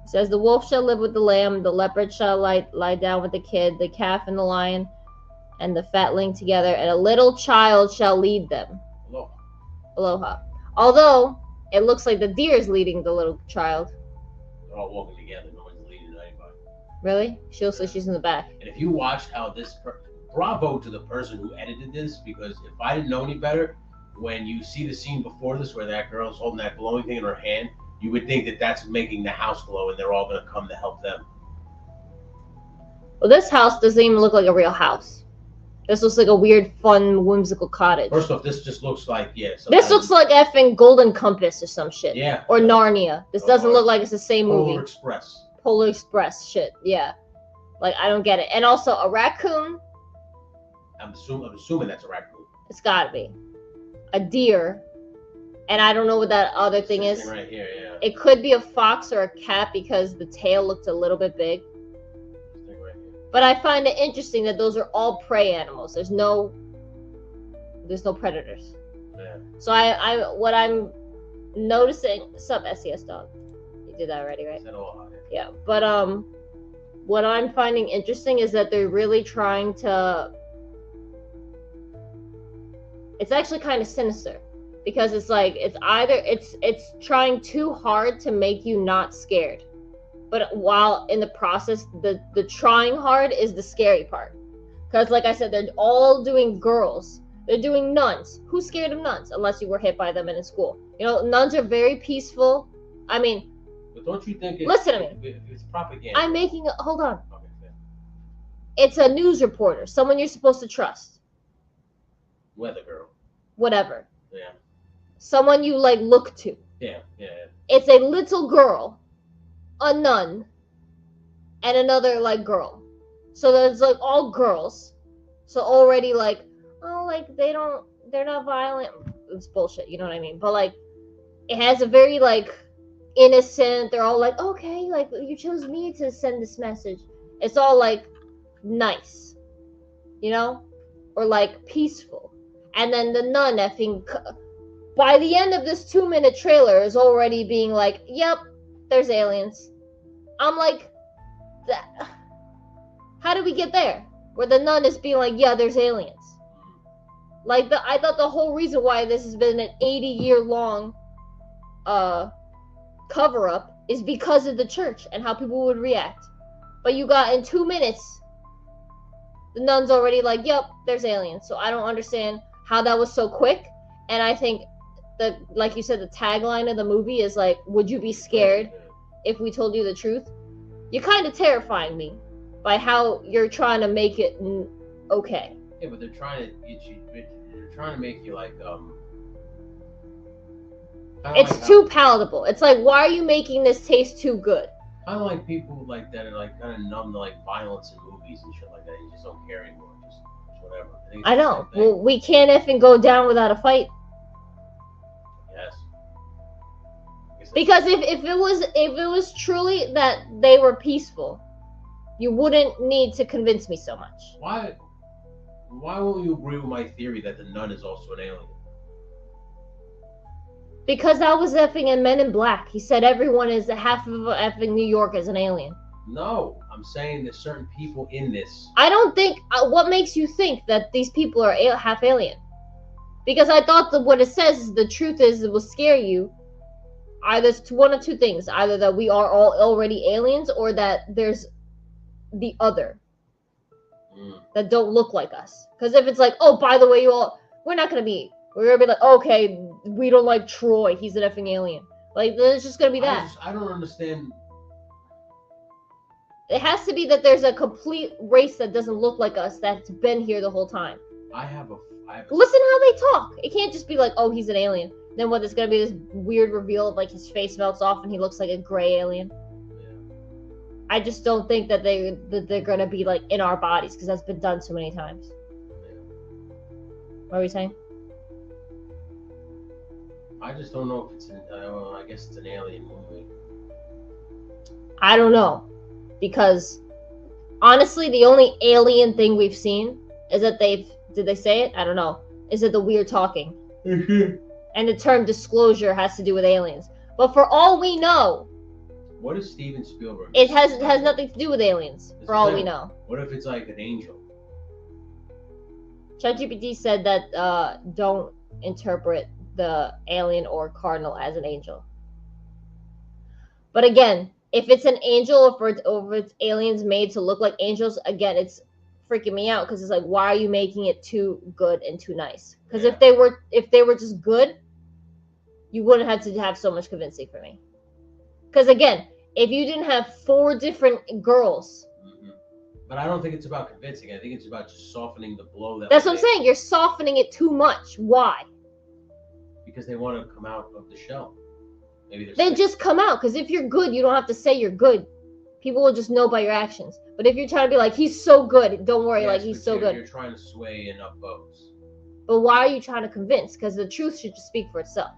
Speaker 1: It says, the wolf shall live with the lamb, the leopard shall lie down with the kid, the calf and the lion and the fatling together, and a little child shall lead them.
Speaker 2: Aloha.
Speaker 1: Aloha. Although it looks like the deer is leading the little child.
Speaker 2: They're all walking together. No one's leading anybody.
Speaker 1: Really? She looks like she's in the back.
Speaker 2: And if you watched how bravo to the person who edited this, because if I didn't know any better, when you see the scene before this where that girl's holding that glowing thing in her hand, you would think that that's making the house glow and they're all going to come to help them.
Speaker 1: Well, this house doesn't even look like a real house. This looks like a weird, fun, whimsical cottage.
Speaker 2: First off, this just looks like,
Speaker 1: this looks like effing Golden Compass or some shit.
Speaker 2: Yeah.
Speaker 1: Or Narnia. This doesn't look like it's the same movie.
Speaker 2: Polar Express.
Speaker 1: Polar Express shit, yeah. Like, I don't get it. And also, a raccoon.
Speaker 2: I'm assuming that's a raccoon.
Speaker 1: It's gotta be. A deer. And I don't know what that other thing is.
Speaker 2: Right here, yeah.
Speaker 1: It could be a fox or a cat because the tail looked a little bit big.
Speaker 2: Right here.
Speaker 1: But I find it interesting that those are all prey animals. There's no predators.
Speaker 2: Yeah.
Speaker 1: So what I'm noticing, sup SES dog. You did that already, right? Yeah. But what I'm finding interesting is that they're really trying to, it's actually kind of sinister. Because it's like, it's trying too hard to make you not scared. But while in the process, the trying hard is the scary part. Because like I said, they're all doing girls. They're doing nuns. Who's scared of nuns? Unless you were hit by them in school. You know, nuns are very peaceful. I mean,
Speaker 2: but don't you think
Speaker 1: listen to me.
Speaker 2: It's propaganda.
Speaker 1: I'm making hold on.
Speaker 2: Okay, yeah.
Speaker 1: It's a news reporter. Someone you're supposed to trust.
Speaker 2: Weather girl.
Speaker 1: Whatever.
Speaker 2: Yeah.
Speaker 1: Someone you like look to.
Speaker 2: Yeah.
Speaker 1: It's a little girl, a nun, and another like girl. So there's like all girls. So already like, oh, like they're not violent. It's bullshit, you know what I mean? But like, it has a very like innocent. They're all like, okay, like you chose me to send this message. It's all like nice, you know, or like peaceful. And then the nun effing by the end of this 2-minute trailer is already being like, yep, there's aliens. I'm like, how did we get there? Where the nun is being like, yeah, there's aliens. Like I thought the whole reason why this has been an 80-year long cover up is because of the church and how people would react. But you got in 2 minutes, the nun's already like, yep, there's aliens. So I don't understand how that was so quick. And I think like you said, the tagline of the movie is like, would you be scared if we told you the truth? You're kind of terrifying me by how you're trying to make it okay.
Speaker 2: Yeah, but they're trying to get you. They're trying to make you like
Speaker 1: It's too palatable. It's like, why are you making this taste too good?
Speaker 2: Kind of like people like that are like kind of numb to like violence in movies and shit like that. You just don't care anymore. Just whatever.
Speaker 1: I know. Well, we can't effing go down without a fight.
Speaker 2: Yes.
Speaker 1: Because if it was truly that they were peaceful, you wouldn't need to convince me so much.
Speaker 2: Why won't you agree with my theory that the nun is also an alien?
Speaker 1: Because that was effing in Men in Black. He said everyone is half of effing New York is an alien.
Speaker 2: No, I'm saying there's certain people in this.
Speaker 1: I don't think. What makes you think that these people are half alien? Because I thought that what it says is the truth is it will scare you. Either it's one of two things: either that we are all already aliens, or that there's the other that don't look like us. Because if it's like, oh, by the way, we're not gonna be. We're gonna be like, okay, we don't like Troy. He's an effing alien. Like, there's just gonna be that.
Speaker 2: I don't understand.
Speaker 1: It has to be that there's a complete race that doesn't look like us that's been here the whole time. Listen how they talk. It can't just be like, oh, he's an alien. Then what? There's gonna be this weird reveal of like his face melts off and he looks like a gray alien.
Speaker 2: Yeah.
Speaker 1: I just don't think that they're gonna be like in our bodies because that's been done so many times.
Speaker 2: Yeah.
Speaker 1: What are we saying?
Speaker 2: I just don't know if it's I guess it's an alien movie.
Speaker 1: I don't know. Because honestly, the only alien thing we've seen is that did they say it? I don't know. Is it the weird talking? And the term disclosure has to do with aliens. But for all we know,
Speaker 2: what is Steven Spielberg?
Speaker 1: It has nothing to do with aliens, for all we know.
Speaker 2: What if it's like an angel?
Speaker 1: ChatGPT said that don't interpret the alien or cardinal as an angel. But again, if it's an angel or it's aliens made to look like angels, again, it's freaking me out because it's like, why are you making it too good and too nice? Because if they were just good, you wouldn't have to have so much convincing for me. Because again, if you didn't have 4 different girls.
Speaker 2: But I don't think it's about convincing. I think it's about just softening the blow.
Speaker 1: That's what I'm saying. You're softening it too much. Why?
Speaker 2: Because they want to come out of the shell. Maybe
Speaker 1: Then just come out. Because if you're good, you don't have to say you're good. People will just know by your actions. But if you're trying to be like, he's so good, don't worry,
Speaker 2: yes,
Speaker 1: like he's so good.
Speaker 2: You're trying to sway enough votes.
Speaker 1: But why are you trying to convince? Because the truth should just speak for itself.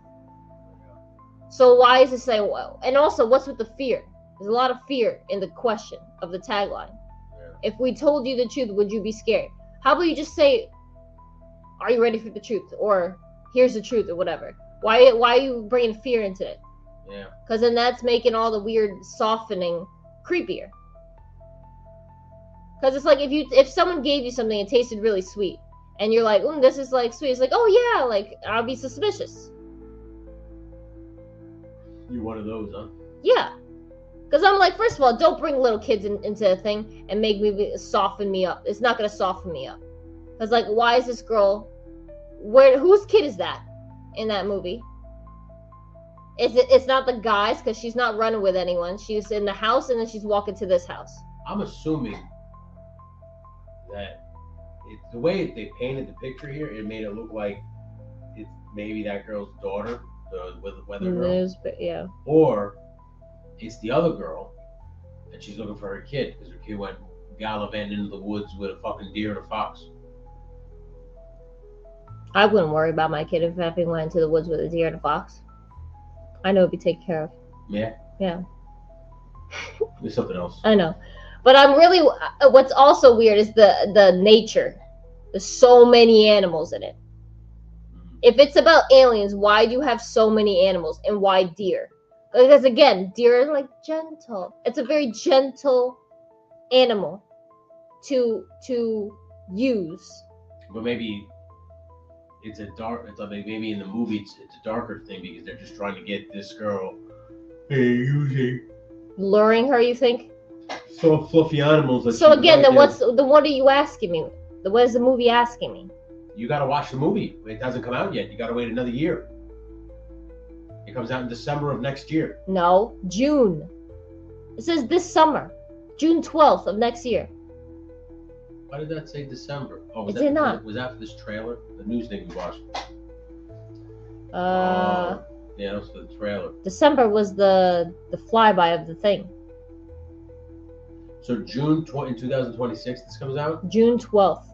Speaker 1: So why is it saying, well, and also what's with the fear? There's a lot of fear in the question of the tagline. Yeah. If we told you the truth, would you be scared? How about you just say, are you ready for the truth? Or here's the truth or whatever. Why are you bringing fear into it?
Speaker 2: Yeah.
Speaker 1: Because then that's making all the weird softening creepier. Because it's like if someone gave you something and tasted really sweet, and you're like, this is like sweet. It's like, oh yeah, like I'll be suspicious.
Speaker 2: You're one of those, huh?
Speaker 1: Yeah. Because I'm like, first of all, don't bring little kids into a thing and make me soften me up. It's not going to soften me up. Because, like, why is this girl... Whose kid is that in that movie? It's not the guy's, because she's not running with anyone. She's in the house, and then she's walking to this house.
Speaker 2: I'm assuming that the way they painted the picture here, it made it look like it's maybe that girl's daughter, the weather girl.
Speaker 1: Yeah.
Speaker 2: Or it's the other girl, and she's looking for her kid because her kid went gallivanting into the woods with a fucking deer and a fox.
Speaker 1: I wouldn't worry about my kid if Effie went into the woods with a deer and a fox. I know it'd be taken care of.
Speaker 2: Yeah.
Speaker 1: Yeah.
Speaker 2: There's something else.
Speaker 1: I know. But I'm really, what's also weird is the nature. There's so many animals in it. If it's about aliens, why do you have so many animals? And why deer? Because again, deer are like gentle. It's a very gentle animal to use.
Speaker 2: But maybe it's maybe in the movie it's a darker thing because they're just trying to get this girl using
Speaker 1: Luring her, you think?
Speaker 2: soft, fluffy animals. That
Speaker 1: So
Speaker 2: she
Speaker 1: again, then
Speaker 2: likes.
Speaker 1: what are you asking me? What is the movie asking me?
Speaker 2: You gotta watch the movie. It hasn't come out yet. You gotta wait another year. It comes out in December of next year.
Speaker 1: No, June. It says this summer, June 12th of next year.
Speaker 2: Why did that say December? Oh, was
Speaker 1: It did not.
Speaker 2: Was that for this trailer? The news thing we watched. Yeah, that was for the trailer.
Speaker 1: December was the flyby of the thing.
Speaker 2: So June 2026, this comes out.
Speaker 1: June 12th.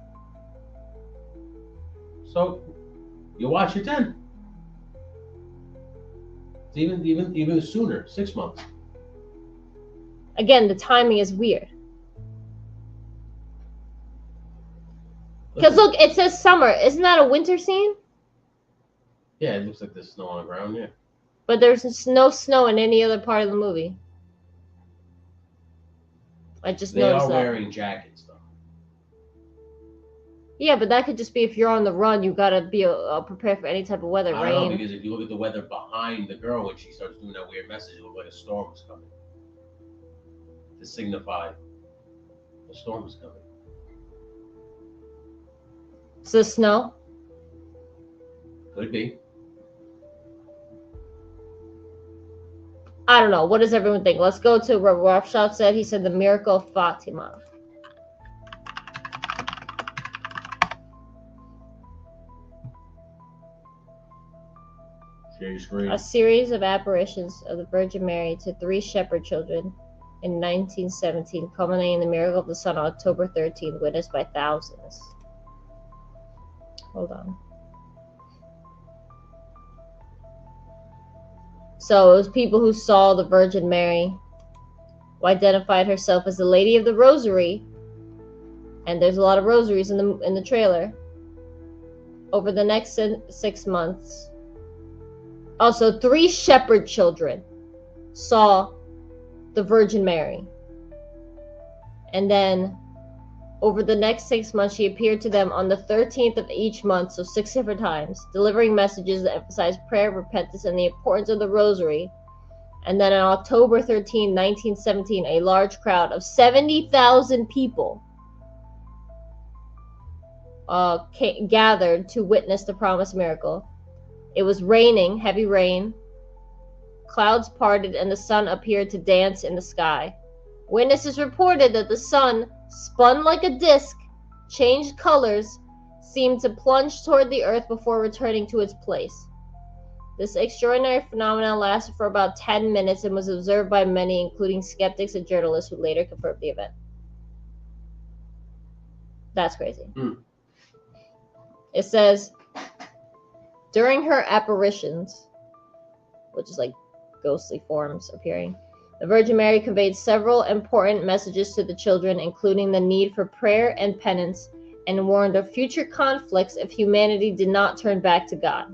Speaker 2: So you watch it then. It's even sooner, 6 months.
Speaker 1: Again, the timing is weird. Because look, it says summer. Isn't that a winter scene?
Speaker 2: Yeah, it looks like there's snow on the ground. Yeah.
Speaker 1: But there's no snow in any other part of the movie. I just
Speaker 2: They
Speaker 1: noticed
Speaker 2: are
Speaker 1: that.
Speaker 2: wearing jackets though.
Speaker 1: Yeah, but that could just be if you're on the run, you gotta be prepared for any type of weather,
Speaker 2: I don't know,
Speaker 1: rain.
Speaker 2: because if you look at the weather behind the girl when she starts doing that weird message, it looked like a storm was coming. To signify a storm is coming.
Speaker 1: So snow.
Speaker 2: Could be.
Speaker 1: I don't know. What does everyone think? Let's go to what Rorschach said. He said the miracle of Fatima.
Speaker 2: Share your screen.
Speaker 1: A series of apparitions of the Virgin Mary to 3 shepherd children in 1917, culminating in the miracle of the sun on October 13th, witnessed by thousands. Hold on. So it was people who saw the Virgin Mary, who identified herself as the Lady of the Rosary, and there's a lot of rosaries in the trailer. Over the next 6 months, also 3 shepherd children saw the Virgin Mary, and then over the next 6 months, she appeared to them on the 13th of each month, so 6 different times, delivering messages that emphasize prayer, repentance, and the importance of the rosary. And then on October 13, 1917, a large crowd of 70,000 people gathered to witness the promised miracle. It was raining, heavy rain. Clouds parted and the sun appeared to dance in the sky. Witnesses reported that the sun spun like a disc, changed colors, seemed to plunge toward the earth before returning to its place. This extraordinary phenomenon lasted for about 10 minutes and was observed by many, including skeptics and journalists who later confirmed the event. That's crazy. It says, during her apparitions, which is like ghostly forms appearing, the Virgin Mary conveyed several important messages to the children, including the need for prayer and penance, and warned of future conflicts if humanity did not turn back to God.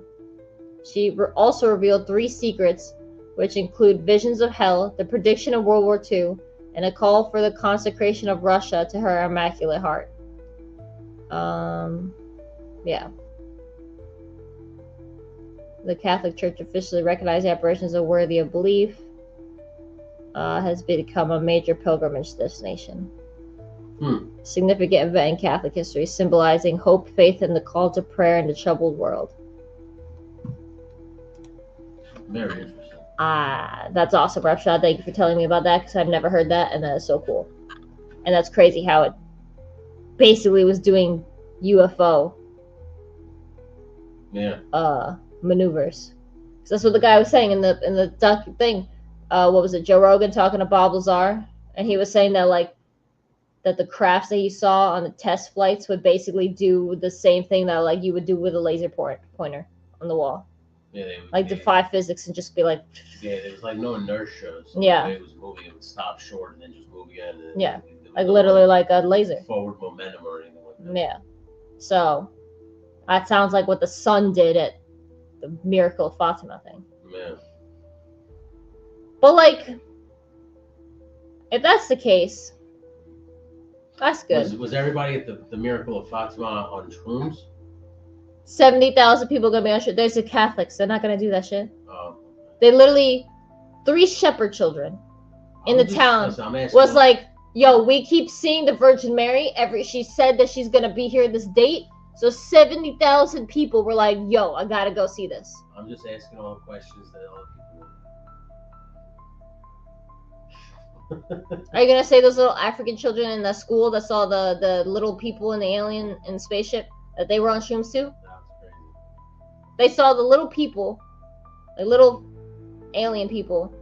Speaker 1: She also revealed 3 secrets, which include visions of hell, the prediction of World War II, and a call for the consecration of Russia to her Immaculate Heart. Yeah. The Catholic Church officially recognized the apparitions as worthy of belief. Has become a major pilgrimage destination. Significant event in Catholic history, symbolizing hope, faith, and the call to prayer in the troubled world.
Speaker 2: Very interesting.
Speaker 1: That's awesome, Rorschach. Thank you for telling me about that, because I've never heard that, and that is so cool. And that's crazy how it basically was doing UFO maneuvers. Because that's what the guy was saying in the doc thing. What was it? Joe Rogan talking to Bob Lazar, and he was saying that like that the crafts that he saw on the test flights would basically do the same thing that like you would do with a laser pointer on the wall.
Speaker 2: Yeah, they would,
Speaker 1: Like defy physics and just be like.
Speaker 2: Yeah, there was like no inertia. So
Speaker 1: Yeah.
Speaker 2: the way it was moving, it would stop short and then just move again. And
Speaker 1: Yeah.
Speaker 2: there was
Speaker 1: Like
Speaker 2: no,
Speaker 1: literally like a laser.
Speaker 2: forward momentum or anything like that.
Speaker 1: Yeah. So that sounds like what the sun did at the Miracle of Fatima thing.
Speaker 2: Yeah.
Speaker 1: But like, if that's the case, that's good.
Speaker 2: Was everybody at the Miracle of Fatima on shrooms?
Speaker 1: 70,000 people gonna be on shit. There's the Catholics. They're not gonna do that shit.
Speaker 2: Oh.
Speaker 1: They literally, 3 shepherd children in the town was like, yo, we keep seeing the Virgin Mary. She said that she's gonna be here this date. So 70,000 people were like, yo, I gotta go see this.
Speaker 2: I'm just asking all the questions that all people.
Speaker 1: Are you gonna say those little African children in the school that saw the little people in the alien in the spaceship that they were on shrooms too?
Speaker 2: That's crazy.
Speaker 1: They saw the little people, the little alien people,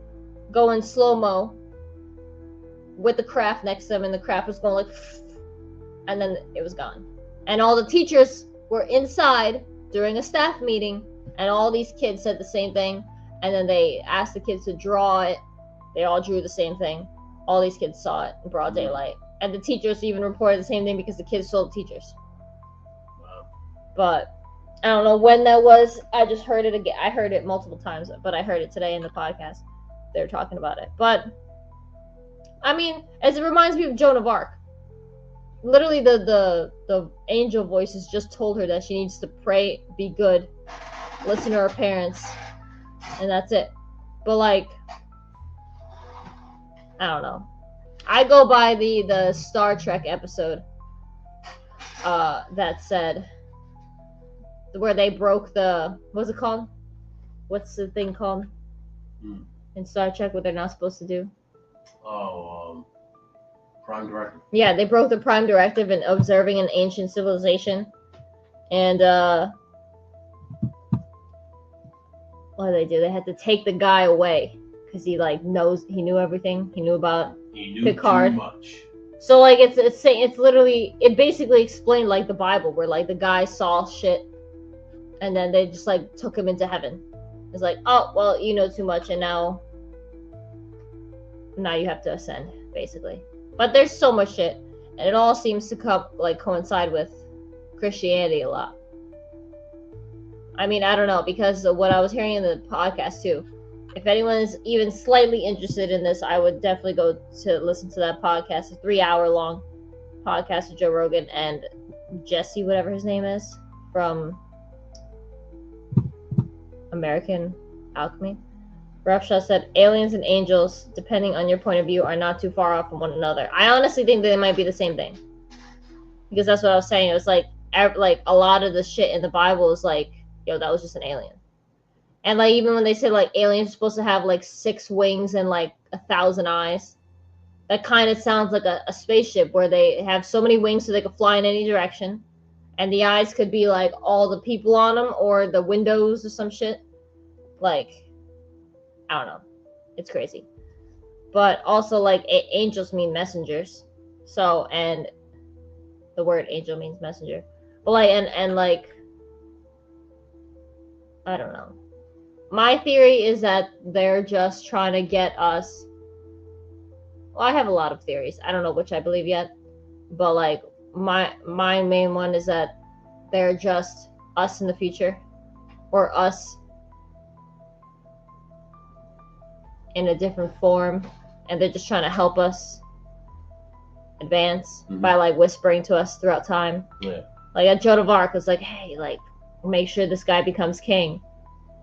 Speaker 1: go in slow-mo with the craft next to them, and the craft was going like, and then it was gone. And all the teachers were inside during a staff meeting, and all these kids said the same thing, and then they asked the kids to draw it. They all drew the same thing. All these kids saw it in broad daylight. And the teachers even reported the same thing because the kids told the teachers.
Speaker 2: Wow.
Speaker 1: But I don't know when that was. I just heard it again. I heard it multiple times, but I heard it today in the podcast. They were talking about it. But I mean, as it reminds me of Joan of Arc. Literally the angel voices just told her that she needs to pray, be good, listen to her parents, and that's it. But like, I don't know. I go by the Star Trek episode that said where they broke what's it called? What's the thing called in Star Trek? What they're not supposed to do?
Speaker 2: Prime Directive.
Speaker 1: Yeah, they broke the Prime Directive in observing an ancient civilization, and what did they do? They had to take the guy away because he knew everything. He knew about Picard.
Speaker 2: Too much.
Speaker 1: So like it's literally, it basically explained like the Bible, where like the guy saw shit, and then they just like took him into heaven. It's like, oh well, you know too much, and now you have to ascend, basically. But there's so much shit, and it all seems to coincide with Christianity a lot. I mean, I don't know, because of what I was hearing in the podcast too. If anyone is even slightly interested in this, I would definitely go to listen to that podcast, a 3-hour-long podcast with Joe Rogan and Jesse, whatever his name is, from American Alchemy. Rapshaw said, aliens and angels, depending on your point of view, are not too far off from one another. I honestly think they might be the same thing. Because that's what I was saying. It was like a lot of the shit in the Bible is like, yo, that was just an alien. And like even when they say like aliens are supposed to have like 6 wings and like 1,000 eyes, that kind of sounds like a spaceship where they have so many wings so they can fly in any direction, and the eyes could be like all the people on them or the windows or some shit. Like, I don't know, it's crazy. But also like angels mean messengers, so, and the word angel means messenger. But like and like, I don't know. My theory is that they're just trying to get us. Well, I have a lot of theories. I don't know which I believe yet. But like my main one is that they're just us in the future, or us in a different form, and they're just trying to help us advance by like whispering to us throughout time.
Speaker 2: Yeah.
Speaker 1: Like at Joan of Arc was like, hey, like make sure this guy becomes king,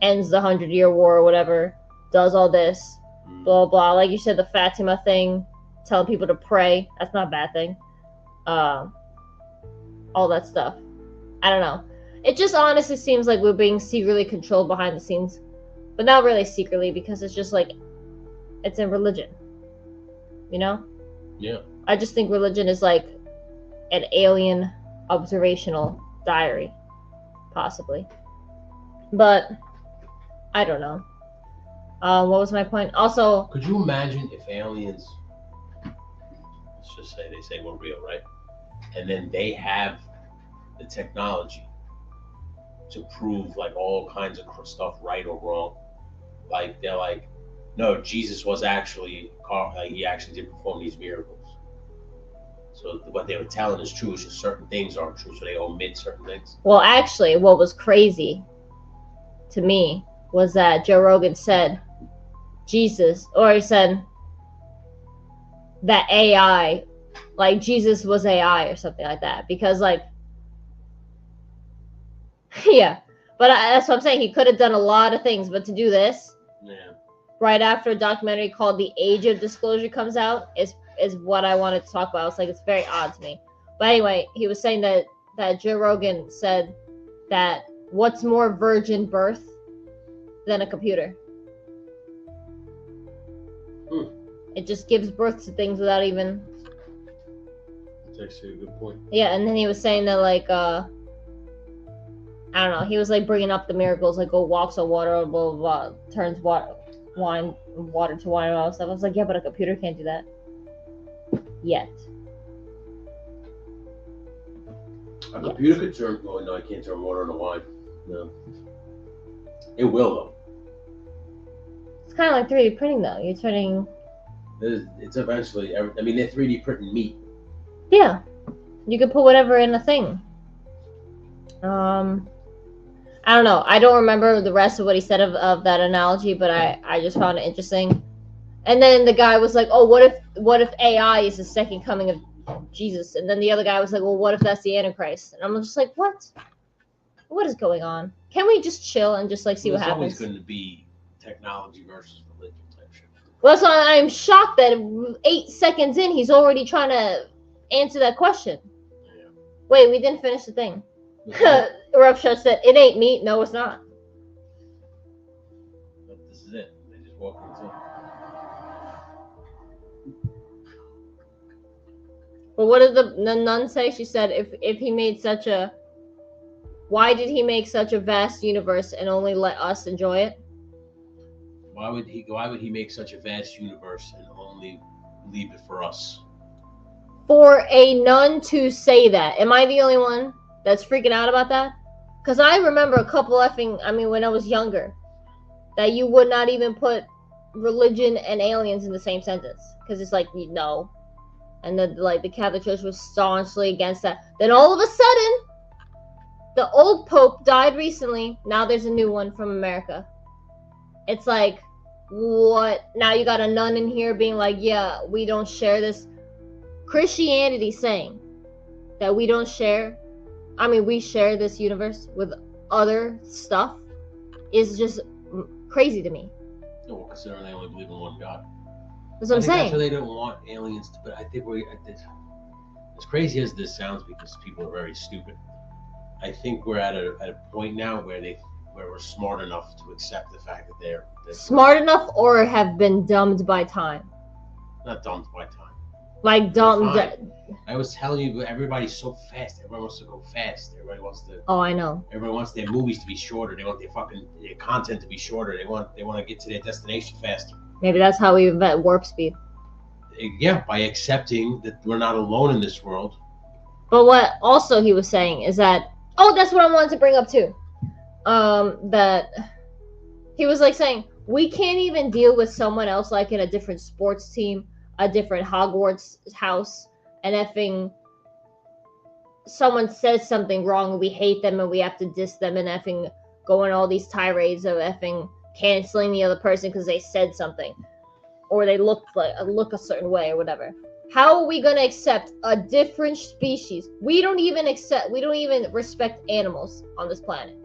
Speaker 1: ends the 100-Year War or whatever, does all this, blah blah. Like you said, the Fatima thing, telling people to pray, that's not a bad thing. All that stuff. I don't know. It just honestly seems like we're being secretly controlled behind the scenes, but not really secretly, because it's just like, it's in religion, you know?
Speaker 2: Yeah.
Speaker 1: I just think religion is like an alien observational diary, possibly. But I don't know. What was my point? Also,
Speaker 2: could you imagine if aliens let's just say they say we're real, right? And then they have the technology to prove like all kinds of stuff right or wrong. Like they're like, no, Jesus was actually like he actually did perform these miracles. So what they were telling is true. It's just certain things aren't true, so they omit certain things.
Speaker 1: Well, actually, what was crazy to me was that Joe Rogan said Jesus, or he said that AI, like Jesus was AI or something like that, because like, yeah. But that's what I'm saying. He could have done a lot of things, but to do this,
Speaker 2: Yeah.
Speaker 1: right after a documentary called The Age of Disclosure comes out, is what I wanted to talk about. It's like, it's very odd to me. But anyway, he was saying that Joe Rogan said that what's more virgin birth than a computer? It just gives birth to things without even.
Speaker 2: That's actually a good point.
Speaker 1: Yeah, and then he was saying that like I don't know. He was like bringing up the miracles, like walks on water, blah blah blah, turns water to wine, and all that stuff. I was like, yeah, but a computer can't do that yet.
Speaker 2: A computer could turn. Oh no, I can't turn water into wine. No. It will though.
Speaker 1: It's kind of like 3D printing, though. You're turning.
Speaker 2: It's eventually. I mean, they're 3D printing meat.
Speaker 1: Yeah, you could put whatever in a thing. I don't know. I don't remember the rest of what he said of that analogy, but I just found it interesting. And then the guy was like, "Oh, what if AI is the second coming of Jesus?" And then the other guy was like, "Well, what if that's the Antichrist?" And I'm just like, "What? What is going on? Can we just chill and just like see what happens?"
Speaker 2: It's always going to be technology versus religion type shit.
Speaker 1: Well, so I'm shocked that 8 seconds in, he's already trying to answer that question.
Speaker 2: Yeah.
Speaker 1: Wait, we didn't finish the thing. Eruption said, "It ain't meat." No, it's not.
Speaker 2: But this is it. They just walk into it.
Speaker 1: But what did the nun say? She said, if he made such a, why did he make such a vast universe and only let us enjoy it?
Speaker 2: Why would he make such a vast universe and only leave it for us?
Speaker 1: For a nun to say that, am I the only one that's freaking out about that? Because I remember a couple when I was younger, that you would not even put religion and aliens in the same sentence. Because it's like, no. And then like the Catholic Church was staunchly against that. Then all of a sudden, the old Pope died recently. Now there's a new one from America. It's like, what? Now you got a nun in here being like, yeah, we don't share this. Christianity saying that we don't share, we share this universe with other stuff is just crazy to me.
Speaker 2: No, considering they only believe in one God.
Speaker 1: That's what I'm saying.
Speaker 2: That's why they don't want aliens to, but I think as crazy as this sounds, because people are very stupid, I think we're at a point now where we're smart enough to accept the fact that they're
Speaker 1: smart enough or have been dumbed by time.
Speaker 2: Not dumbed by time.
Speaker 1: Like dumbed.
Speaker 2: I was telling you, everybody's so fast. Everybody wants to go fast. Everybody wants to.
Speaker 1: Oh, I know.
Speaker 2: Everybody wants their movies to be shorter. They want their content to be shorter. They want to get to their destination faster.
Speaker 1: Maybe that's how we invent warp speed.
Speaker 2: Yeah, by accepting that we're not alone in this world.
Speaker 1: But what also he was saying is that, that's what I wanted to bring up too. That he was like saying, we can't even deal with someone else like in a different sports team, a different Hogwarts house, and effing someone says something wrong and we hate them and we have to diss them and effing go on all these tirades of effing canceling the other person because they said something or they look a certain way or whatever. How are we going to accept a different species? We don't even respect animals on this planet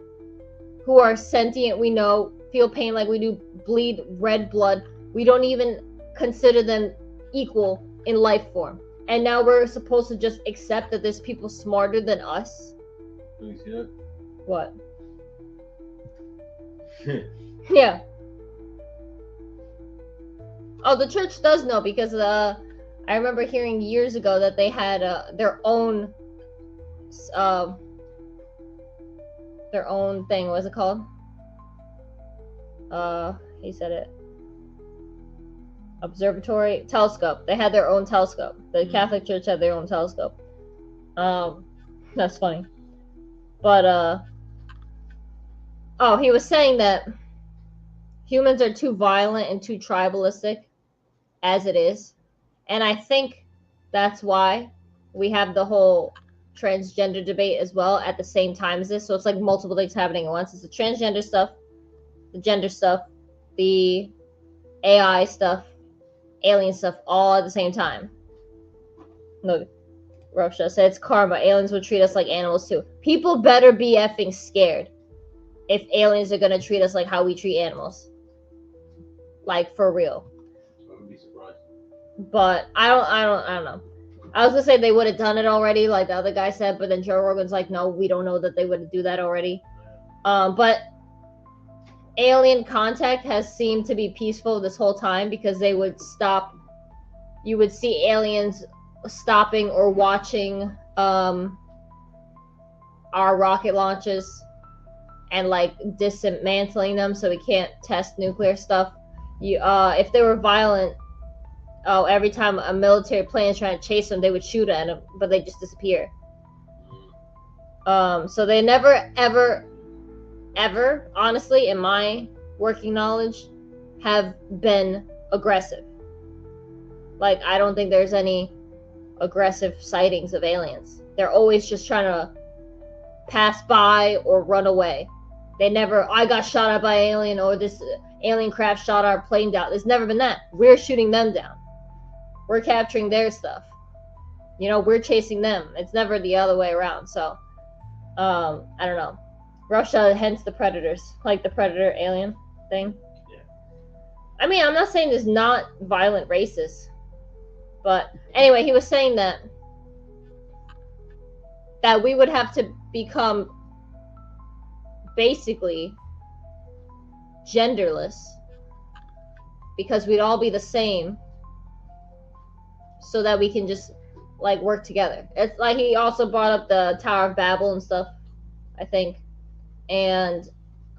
Speaker 1: who are sentient. We know, feel pain like we do, bleed red blood. We don't even consider them equal in life form. And now we're supposed to just accept that there's people smarter than us?
Speaker 2: Can you see that?
Speaker 1: What? Yeah. Oh, the church does know because I remember hearing years ago that they had their own thing. What is it called? He said it. observatory telescope. They had their own telescope. The Catholic Church had their own telescope. That's funny. But oh, he was saying that humans are too violent and too tribalistic as it is. And I think that's why we have the whole transgender debate as well at the same time as this. So it's like multiple things happening at once. It's the transgender stuff, the gender stuff, the AI stuff, alien stuff, all at the same time. Look, Russia said it's karma. Aliens would treat us like animals too. People better be effing scared if aliens are gonna treat us like how we treat animals. Like, for real.
Speaker 2: I wouldn't be surprised.
Speaker 1: But I don't know. I was gonna say they would have done it already, like the other guy said, but then Joe Rogan's like, no, we don't know that they would do that already. But alien contact has seemed to be peaceful this whole time because they would stop. You would see aliens stopping or watching our rocket launches and like dismantling them so we can't test nuclear stuff. If they were violent, every time a military plane is trying to chase them, they would shoot at them, but they just disappear. So they never, ever, honestly, in my working knowledge, have been aggressive. Like, I don't think there's any aggressive sightings of aliens. They're always just trying to pass by or run away. They never, I got shot at by an alien, or this alien craft shot our plane down. There's never been that. We're shooting them down. We're capturing their stuff. You know, we're chasing them. It's never the other way around. So, I don't know. Russia, hence the predators, like the predator alien thing.
Speaker 2: Yeah.
Speaker 1: I mean, I'm not saying there's not violent races, but anyway, he was saying that we would have to become basically genderless because we'd all be the same, so that we can just like work together. It's like he also brought up the Tower of Babel and stuff, I think. And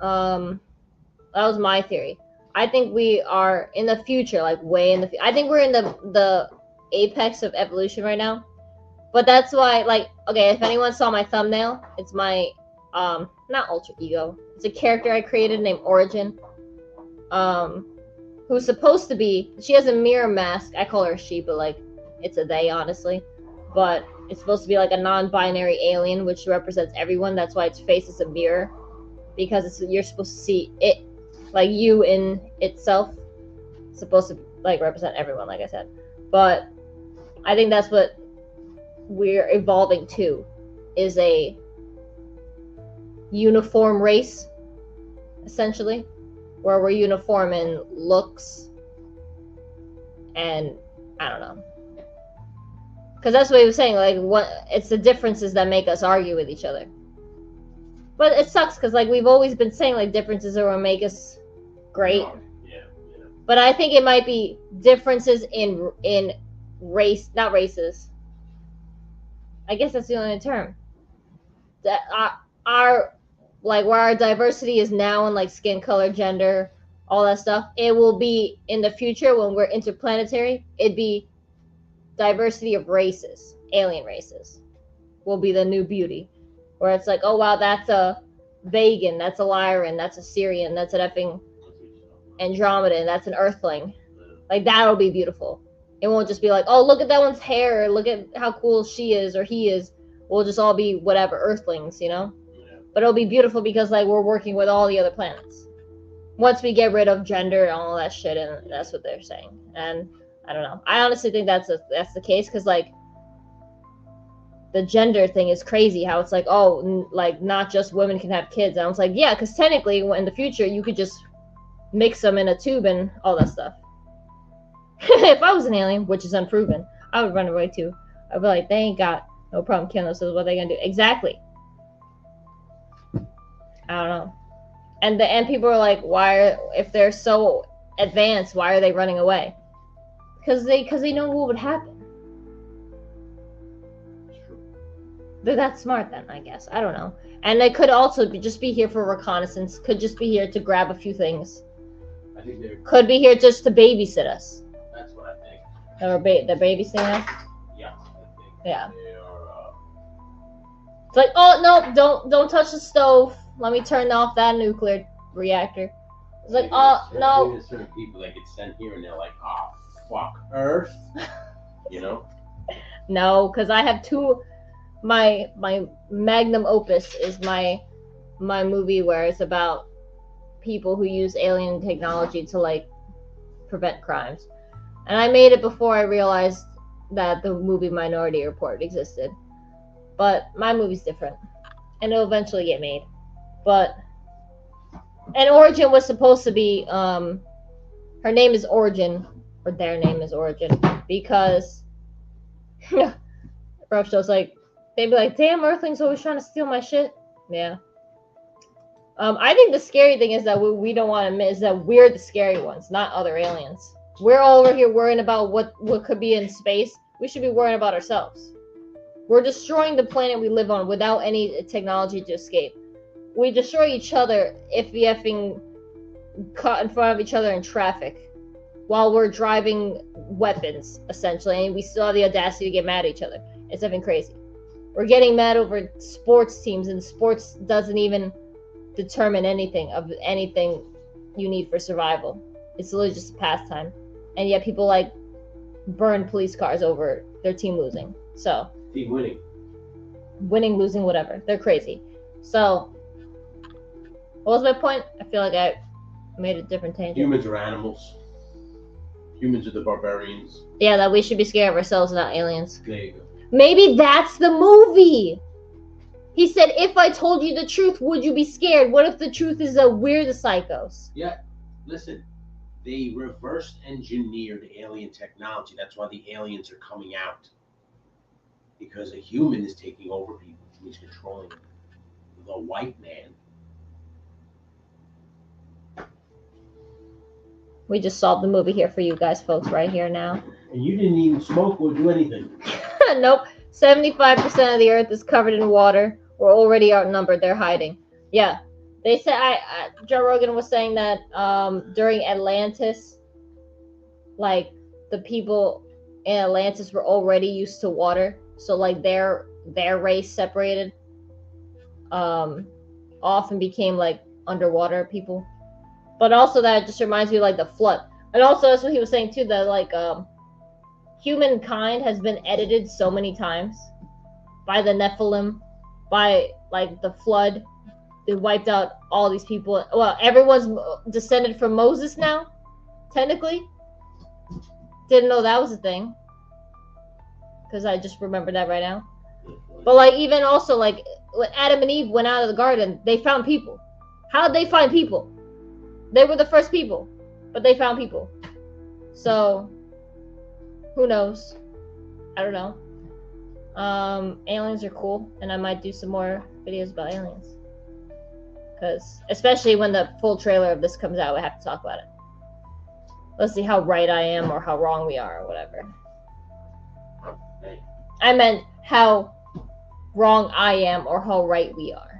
Speaker 1: that was my theory. I think we are in the future, like way in the future. I think we're in the apex of evolution right now. But that's why, like, okay, if anyone saw my thumbnail, it's my not alter ego. It's a character I created named Origin. Who's supposed to be, she has a mirror mask. I call her she, but like it's a they, honestly. But it's supposed to be like a non-binary alien, which represents everyone. That's why its face is a mirror, because you're supposed to see it, like you in itself. It's supposed to like represent everyone, like I said. But I think that's what we're evolving to, is a uniform race, essentially, where we're uniform in looks and I don't know. Because that's what he was saying, like, what it's the differences that make us argue with each other. But it sucks because, like, we've always been saying, like, differences are what make us great.
Speaker 2: Yeah.
Speaker 1: But I think it might be differences in race, not races. I guess that's the only term. That our like where our diversity is now in like skin color, gender, all that stuff. It will be in the future when we're interplanetary. It'd be diversity of races, alien races, will be the new beauty, where it's like, oh wow, that's a Vegan, that's a Lyran, that's a Syrian, that's an effing Andromedan, that's an Earthling. Like, that'll be beautiful. It won't just be like, oh, look at that one's hair, look at how cool she is or he is. We'll just all be whatever, Earthlings, you know?
Speaker 2: Yeah.
Speaker 1: But it'll be beautiful because like we're working with all the other planets. Once we get rid of gender and all that shit, and that's what they're saying. And I don't know. I honestly think that's the case, because like the gender thing is crazy. How it's like, oh, like not just women can have kids. And I was like, yeah, because technically, in the future, you could just mix them in a tube and all that stuff. If I was an alien, which is unproven, I would run away too. I'd be like, they ain't got no problem killing us. So what are they gonna do? Exactly. I don't know. And people are like, if they're so advanced, why are they running away? Because they know what would happen. They're that smart then, I guess. I don't know. And they could also just be here for reconnaissance. Could just be here to grab a few things.
Speaker 2: I think they're.
Speaker 1: Could be here just to babysit us.
Speaker 2: I
Speaker 1: They're babysitting us.
Speaker 2: Yeah, I think
Speaker 1: Yeah.
Speaker 2: they are.
Speaker 1: It's like, oh no, don't touch the stove. Let me turn off that nuclear reactor. It's like, oh no.
Speaker 2: There's certain people that get sent here and they're like, oh fuck Earth, you know.
Speaker 1: No, because I have my magnum opus is my movie where it's about people who use alien technology to like prevent crimes. And I made it before I realized that the movie Minority Report existed. But my movie's different. And it'll eventually get made. And Origin was supposed to be her name is Origin, or their name is Origin, because Rochto's like, they'd be like, damn, Earthlings always trying to steal my shit. Yeah. I think the scary thing is that we don't want to admit is that we're the scary ones, not other aliens. We're all over here worrying about what could be in space. We should be worrying about ourselves. We're destroying the planet we live on without any technology to escape. We destroy each other if we effing caught in front of each other in traffic while we're driving weapons, essentially, and we still have the audacity to get mad at each other. It's effing crazy. We're getting mad over sports teams, and sports doesn't even determine anything you need for survival. It's literally just a pastime. And yet people like burn police cars over their team losing. So
Speaker 2: Team winning.
Speaker 1: Winning, losing, whatever. They're crazy. So what was my point? I feel like I made a different tangent.
Speaker 2: Humans are animals. Humans are the barbarians.
Speaker 1: Yeah, that we should be scared of ourselves, not aliens.
Speaker 2: There you go.
Speaker 1: Maybe that's the movie. He said, if I told you the truth, would you be scared? What if the truth is that we're the psychos?
Speaker 2: Yeah, listen, they reverse engineered alien technology. That's why the aliens are coming out. Because a human is taking over people. He's controlling the white man.
Speaker 1: We just solved the movie here for you guys, folks, right here now.
Speaker 2: And you didn't even smoke or do anything.
Speaker 1: Nope. 75% of the earth is covered in water. We're already outnumbered. They're hiding. Yeah. They said, Joe Rogan was saying that during Atlantis, like, the people in Atlantis were already used to water. So, like, their race separated off and became, like, underwater people. But also that just reminds me of, like, the flood. And also that's what he was saying, too, that, like, humankind has been edited so many times by the Nephilim, by like the flood. They wiped out all these people. Well, everyone's descended from Moses now, technically. Didn't know that was a thing, because I just remembered that right now. But like, even also, like, when Adam and Eve went out of the garden, they found people. How did they find people? They were the first people, but they found people. So who knows? I don't know. Aliens are cool, and I might do some more videos about aliens. Because, especially when the full trailer of this comes out, we have to talk about it. Let's see how right I am or how wrong we are or whatever. I meant how wrong I am or how right we are.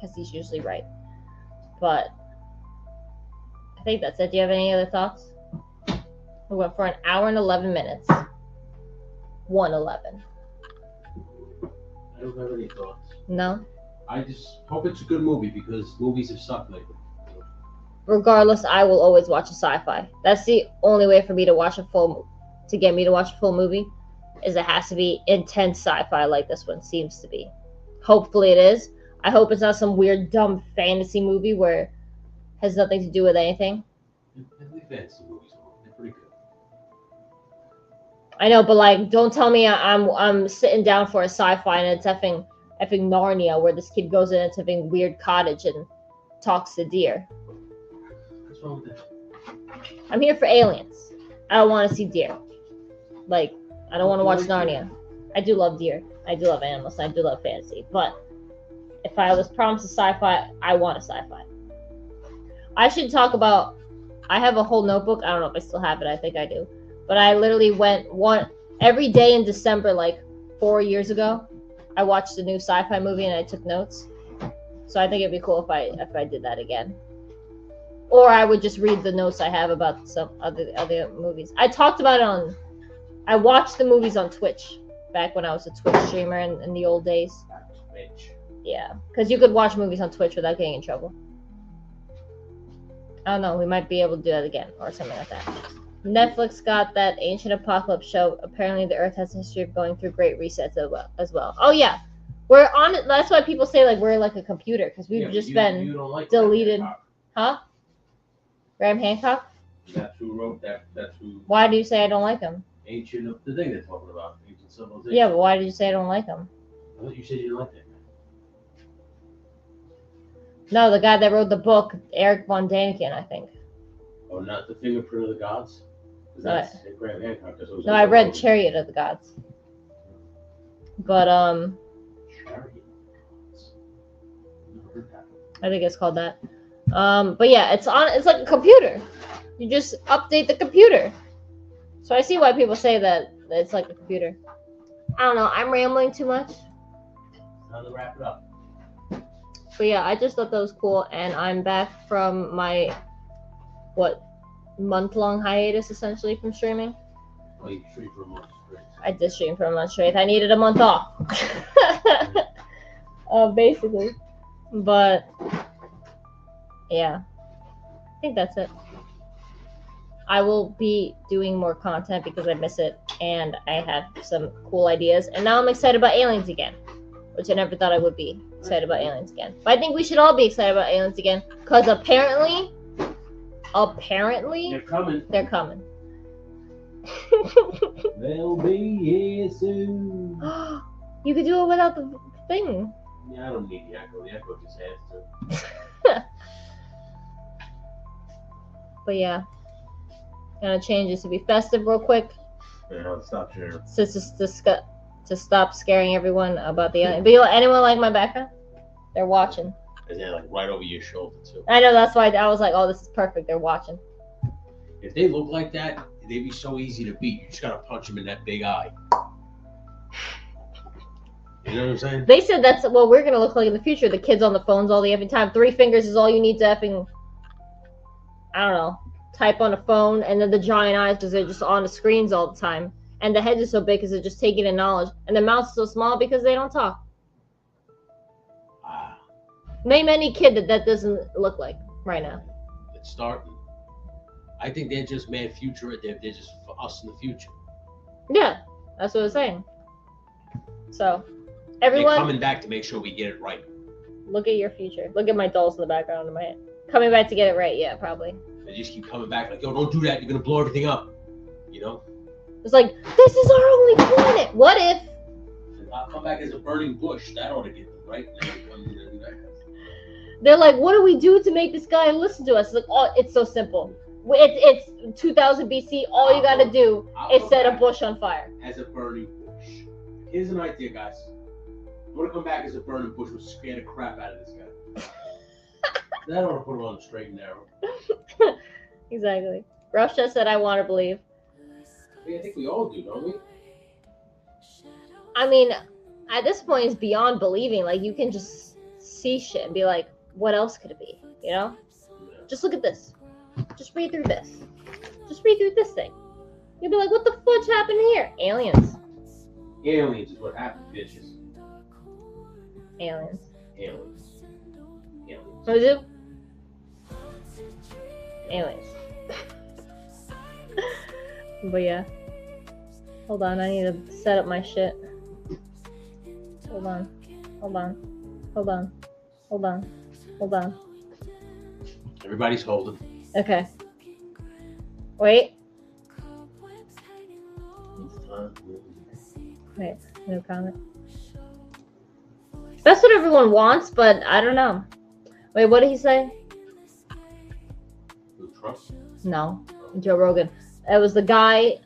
Speaker 1: Because he's usually right. But I think that's it. Do you have any other thoughts? We went for an hour and 11 minutes. 1:11.
Speaker 2: I don't have any thoughts.
Speaker 1: No?
Speaker 2: I just hope it's a good movie because movies have sucked lately.
Speaker 1: Regardless, I will always watch a sci-fi. That's the only way for me to watch to get me to watch a full movie, is it has to be intense sci-fi like this one seems to be. Hopefully it is. I hope it's not some weird, dumb fantasy movie where it has nothing to do with anything.
Speaker 2: I like fantasy movies. They're pretty good.
Speaker 1: I know, but like, don't tell me I'm sitting down for a sci-fi and it's effing Narnia, where this kid goes in a effing weird cottage and talks to deer.
Speaker 2: What's wrong with that?
Speaker 1: I'm here for aliens. I don't want to see deer. Like, I don't want to watch Narnia. I do love deer. I do love animals. I do love fantasy. But if I was promised a sci-fi, I want a sci-fi. I should talk about. I have a whole notebook. I don't know if I still have it. I think I do. But I literally went every day in December, like 4 years ago. I watched a new sci-fi movie and I took notes. So I think it'd be cool if I did that again. or I would just read the notes I have about some other movies. I talked about it I watched the movies on Twitch back when I was a Twitch streamer in the old days.
Speaker 2: Twitch.
Speaker 1: Yeah, because you could watch movies on Twitch without getting in trouble. I don't know, we might be able to do that again or something like that. Netflix got that Ancient Apocalypse show. Apparently the Earth has a history of going through great resets as well. Oh yeah, we're on it. That's why people say like we're like a computer, because we've just been
Speaker 2: you don't like
Speaker 1: deleted.
Speaker 2: Graham Hancock.
Speaker 1: Huh? Graham Hancock?
Speaker 2: That's who wrote that. That's who.
Speaker 1: Why do you say I don't like him?
Speaker 2: Ancient, the thing they're talking about, ancient civilization.
Speaker 1: Yeah, but why did you say I don't like him?
Speaker 2: I thought you said you didn't like that guy.
Speaker 1: No, the guy that wrote the book, Eric von Daniken, I think.
Speaker 2: Oh, not the Fingerprint of the Gods? 'Cause that's Graham Hancock.
Speaker 1: No, I read Chariot of the Gods. But
Speaker 2: Chariot of the Gods. Never heard that.
Speaker 1: I think it's called that. But yeah, it's like a computer. You just update the computer. So I see why people say that it's like a computer. I don't know, I'm rambling too much.
Speaker 2: Time to wrap it up.
Speaker 1: But yeah, I just thought that was cool, and I'm back from my month-long hiatus essentially from streaming.
Speaker 2: Oh, you streamed for a month straight.
Speaker 1: I did stream for a month straight. I needed a month off. Basically. But yeah, I think that's it. I will be doing more content because I miss it, and I have some cool ideas. And now I'm excited about aliens again, which I never thought I would be excited about aliens again. But I think we should all be excited about aliens again, because apparently
Speaker 2: They're coming.
Speaker 1: they're coming.
Speaker 2: They'll be here soon.
Speaker 1: You could do it without the thing.
Speaker 2: Yeah, I don't need the echo. The echo just has to.
Speaker 1: But yeah, gonna change this to be festive real quick.
Speaker 2: Yeah, stop sharing.
Speaker 1: To stop scaring everyone about the alien. But anyone like my background? They're watching.
Speaker 2: And then like right over your shoulder too.
Speaker 1: I know, that's why I was like, oh, this is perfect. They're watching.
Speaker 2: If they look like that, they'd be so easy to beat. You just gotta punch them in that big eye. You know what I'm saying?
Speaker 1: They said that's what we're gonna look like in the future. The kids on the phones all the effing time. 3 fingers is all you need to effing, I don't know, type on a phone, and then the giant eyes because they're just on the screens all the time. And the heads are so big because they're just taking in knowledge. And the mouth's so small because they don't talk. Name any kid that doesn't look like right now.
Speaker 2: It's starting. I think they're just mad future. They're just for us in the future.
Speaker 1: Yeah, that's what I was saying. So,
Speaker 2: They're
Speaker 1: everyone,
Speaker 2: coming back to make sure we get it right.
Speaker 1: look at your future. Look at my dolls in the background of my head. Coming back to get it right, yeah, probably.
Speaker 2: They just keep coming back like, yo, don't do that. You're gonna blow everything up. You know?
Speaker 1: It's like, this is our only planet. What if?
Speaker 2: I'll come back as a burning bush. That ought to get them right.
Speaker 1: They're like, what do we do to make this guy listen to us? It's like, oh, it's so simple. It's 2000 BC. All you gotta do is set a bush on fire.
Speaker 2: As a burning bush. Here's an idea, guys. I'm gonna come back as a burning bush. We'll scare the crap out of this guy. That ought to put him on the straight and narrow.
Speaker 1: Exactly. Russia said, I want to believe.
Speaker 2: I think we all do, don't we?
Speaker 1: I mean, at this point, it's beyond believing. Like, you can just see shit and be like, what else could it be? You know? Just look at this. Just read through this. Just read through this thing. You'll be like, what the fudge happened here? Aliens.
Speaker 2: Aliens is what happened, bitches.
Speaker 1: Aliens.
Speaker 2: Aliens. Aliens.
Speaker 1: What is it? Aliens. But yeah. Hold on, I need to set up my shit. Hold on. Hold on. Hold on. Hold on. Hold on.
Speaker 2: Everybody's holding.
Speaker 1: Okay. Wait. Wait. No comment. That's what everyone wants, but I don't know. Wait, what did he say?
Speaker 2: Trump?
Speaker 1: No. Joe Rogan. It was the guy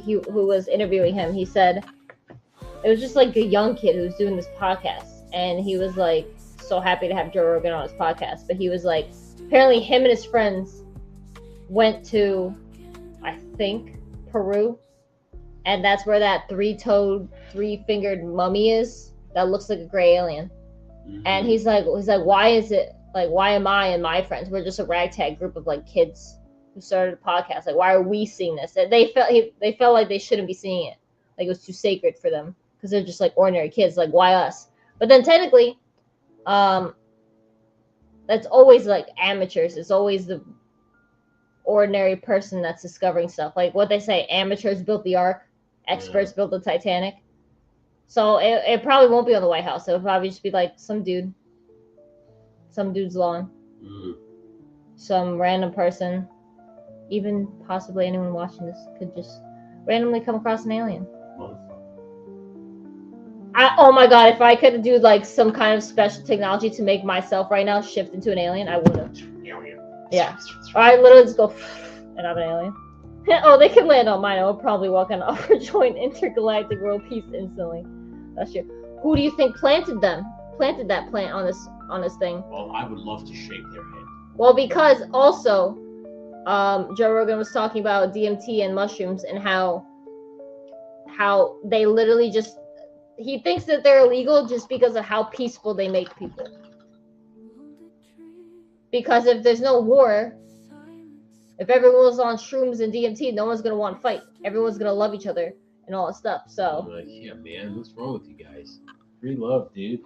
Speaker 1: who was interviewing him. He said it was just like a young kid who was doing this podcast, and he was like so happy to have Joe Rogan on his podcast. But he was like, apparently him and his friends went to, I think, Peru, and that's where that 3-toed, 3-fingered mummy is that looks like a gray alien. Mm-hmm. And he's like, why is it Like, why am I and my friends? We're just a ragtag group of like kids who started a podcast. Like, why are we seeing this? And they felt like they shouldn't be seeing it. Like it was too sacred for them because they're just like ordinary kids. Like, why us? But then technically, that's always like amateurs. It's always the ordinary person that's discovering stuff. Like what they say, amateurs built the Ark, experts built the Titanic. So it probably won't be on the White House. It'll probably just be like some dude's lawn. Some random person, even possibly anyone watching this, could just randomly come across an alien. Oh my god, if I could do like some kind of special technology to make myself right now shift into an alien, I would have. Yeah. Or I literally just go and I'm an alien. Oh, they can land on mine. I would probably walk on our joint intergalactic world peace instantly. That's true. Who do you think planted that plant on this thing?
Speaker 2: Well, I would love to shake their head.
Speaker 1: Well, because also, Joe Rogan was talking about DMT and mushrooms and how they literally just, he thinks that they're illegal just because of how peaceful they make people. Because if there's no war, if everyone was on shrooms and DMT, no one's gonna want to fight. Everyone's gonna love each other and all that stuff. So
Speaker 2: I'm like, yeah, man, what's wrong with you guys? Free love, dude.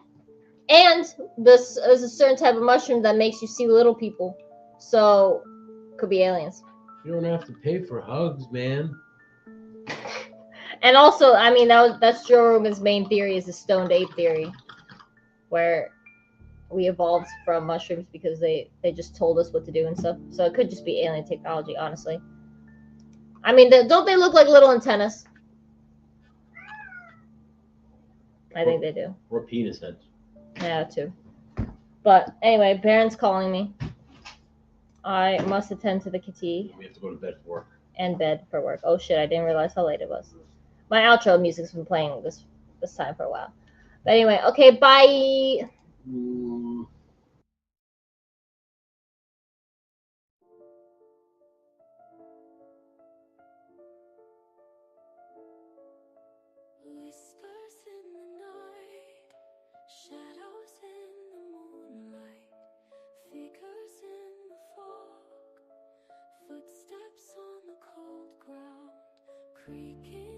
Speaker 1: And there's a certain type of mushroom that makes you see little people. So could be aliens.
Speaker 2: You don't have to pay for hugs, man.
Speaker 1: And also, I mean, that's Joe Rogan's main theory, is the stoned ape theory, where we evolved from mushrooms because they just told us what to do and stuff. So it could just be alien technology, honestly. I mean, don't they look like little antennas? I think they do.
Speaker 2: Or penis heads.
Speaker 1: Yeah, too. But anyway, Baron's calling me. I must attend to the kitty.
Speaker 2: We have to go to bed for work.
Speaker 1: And bed for work. Oh shit, I didn't realize how late it was. My outro music's been playing this time for a while. But anyway, okay, bye.
Speaker 10: Whispers in the night, shadows in the moonlight, figures in the fog, footsteps on the cold ground, creaking.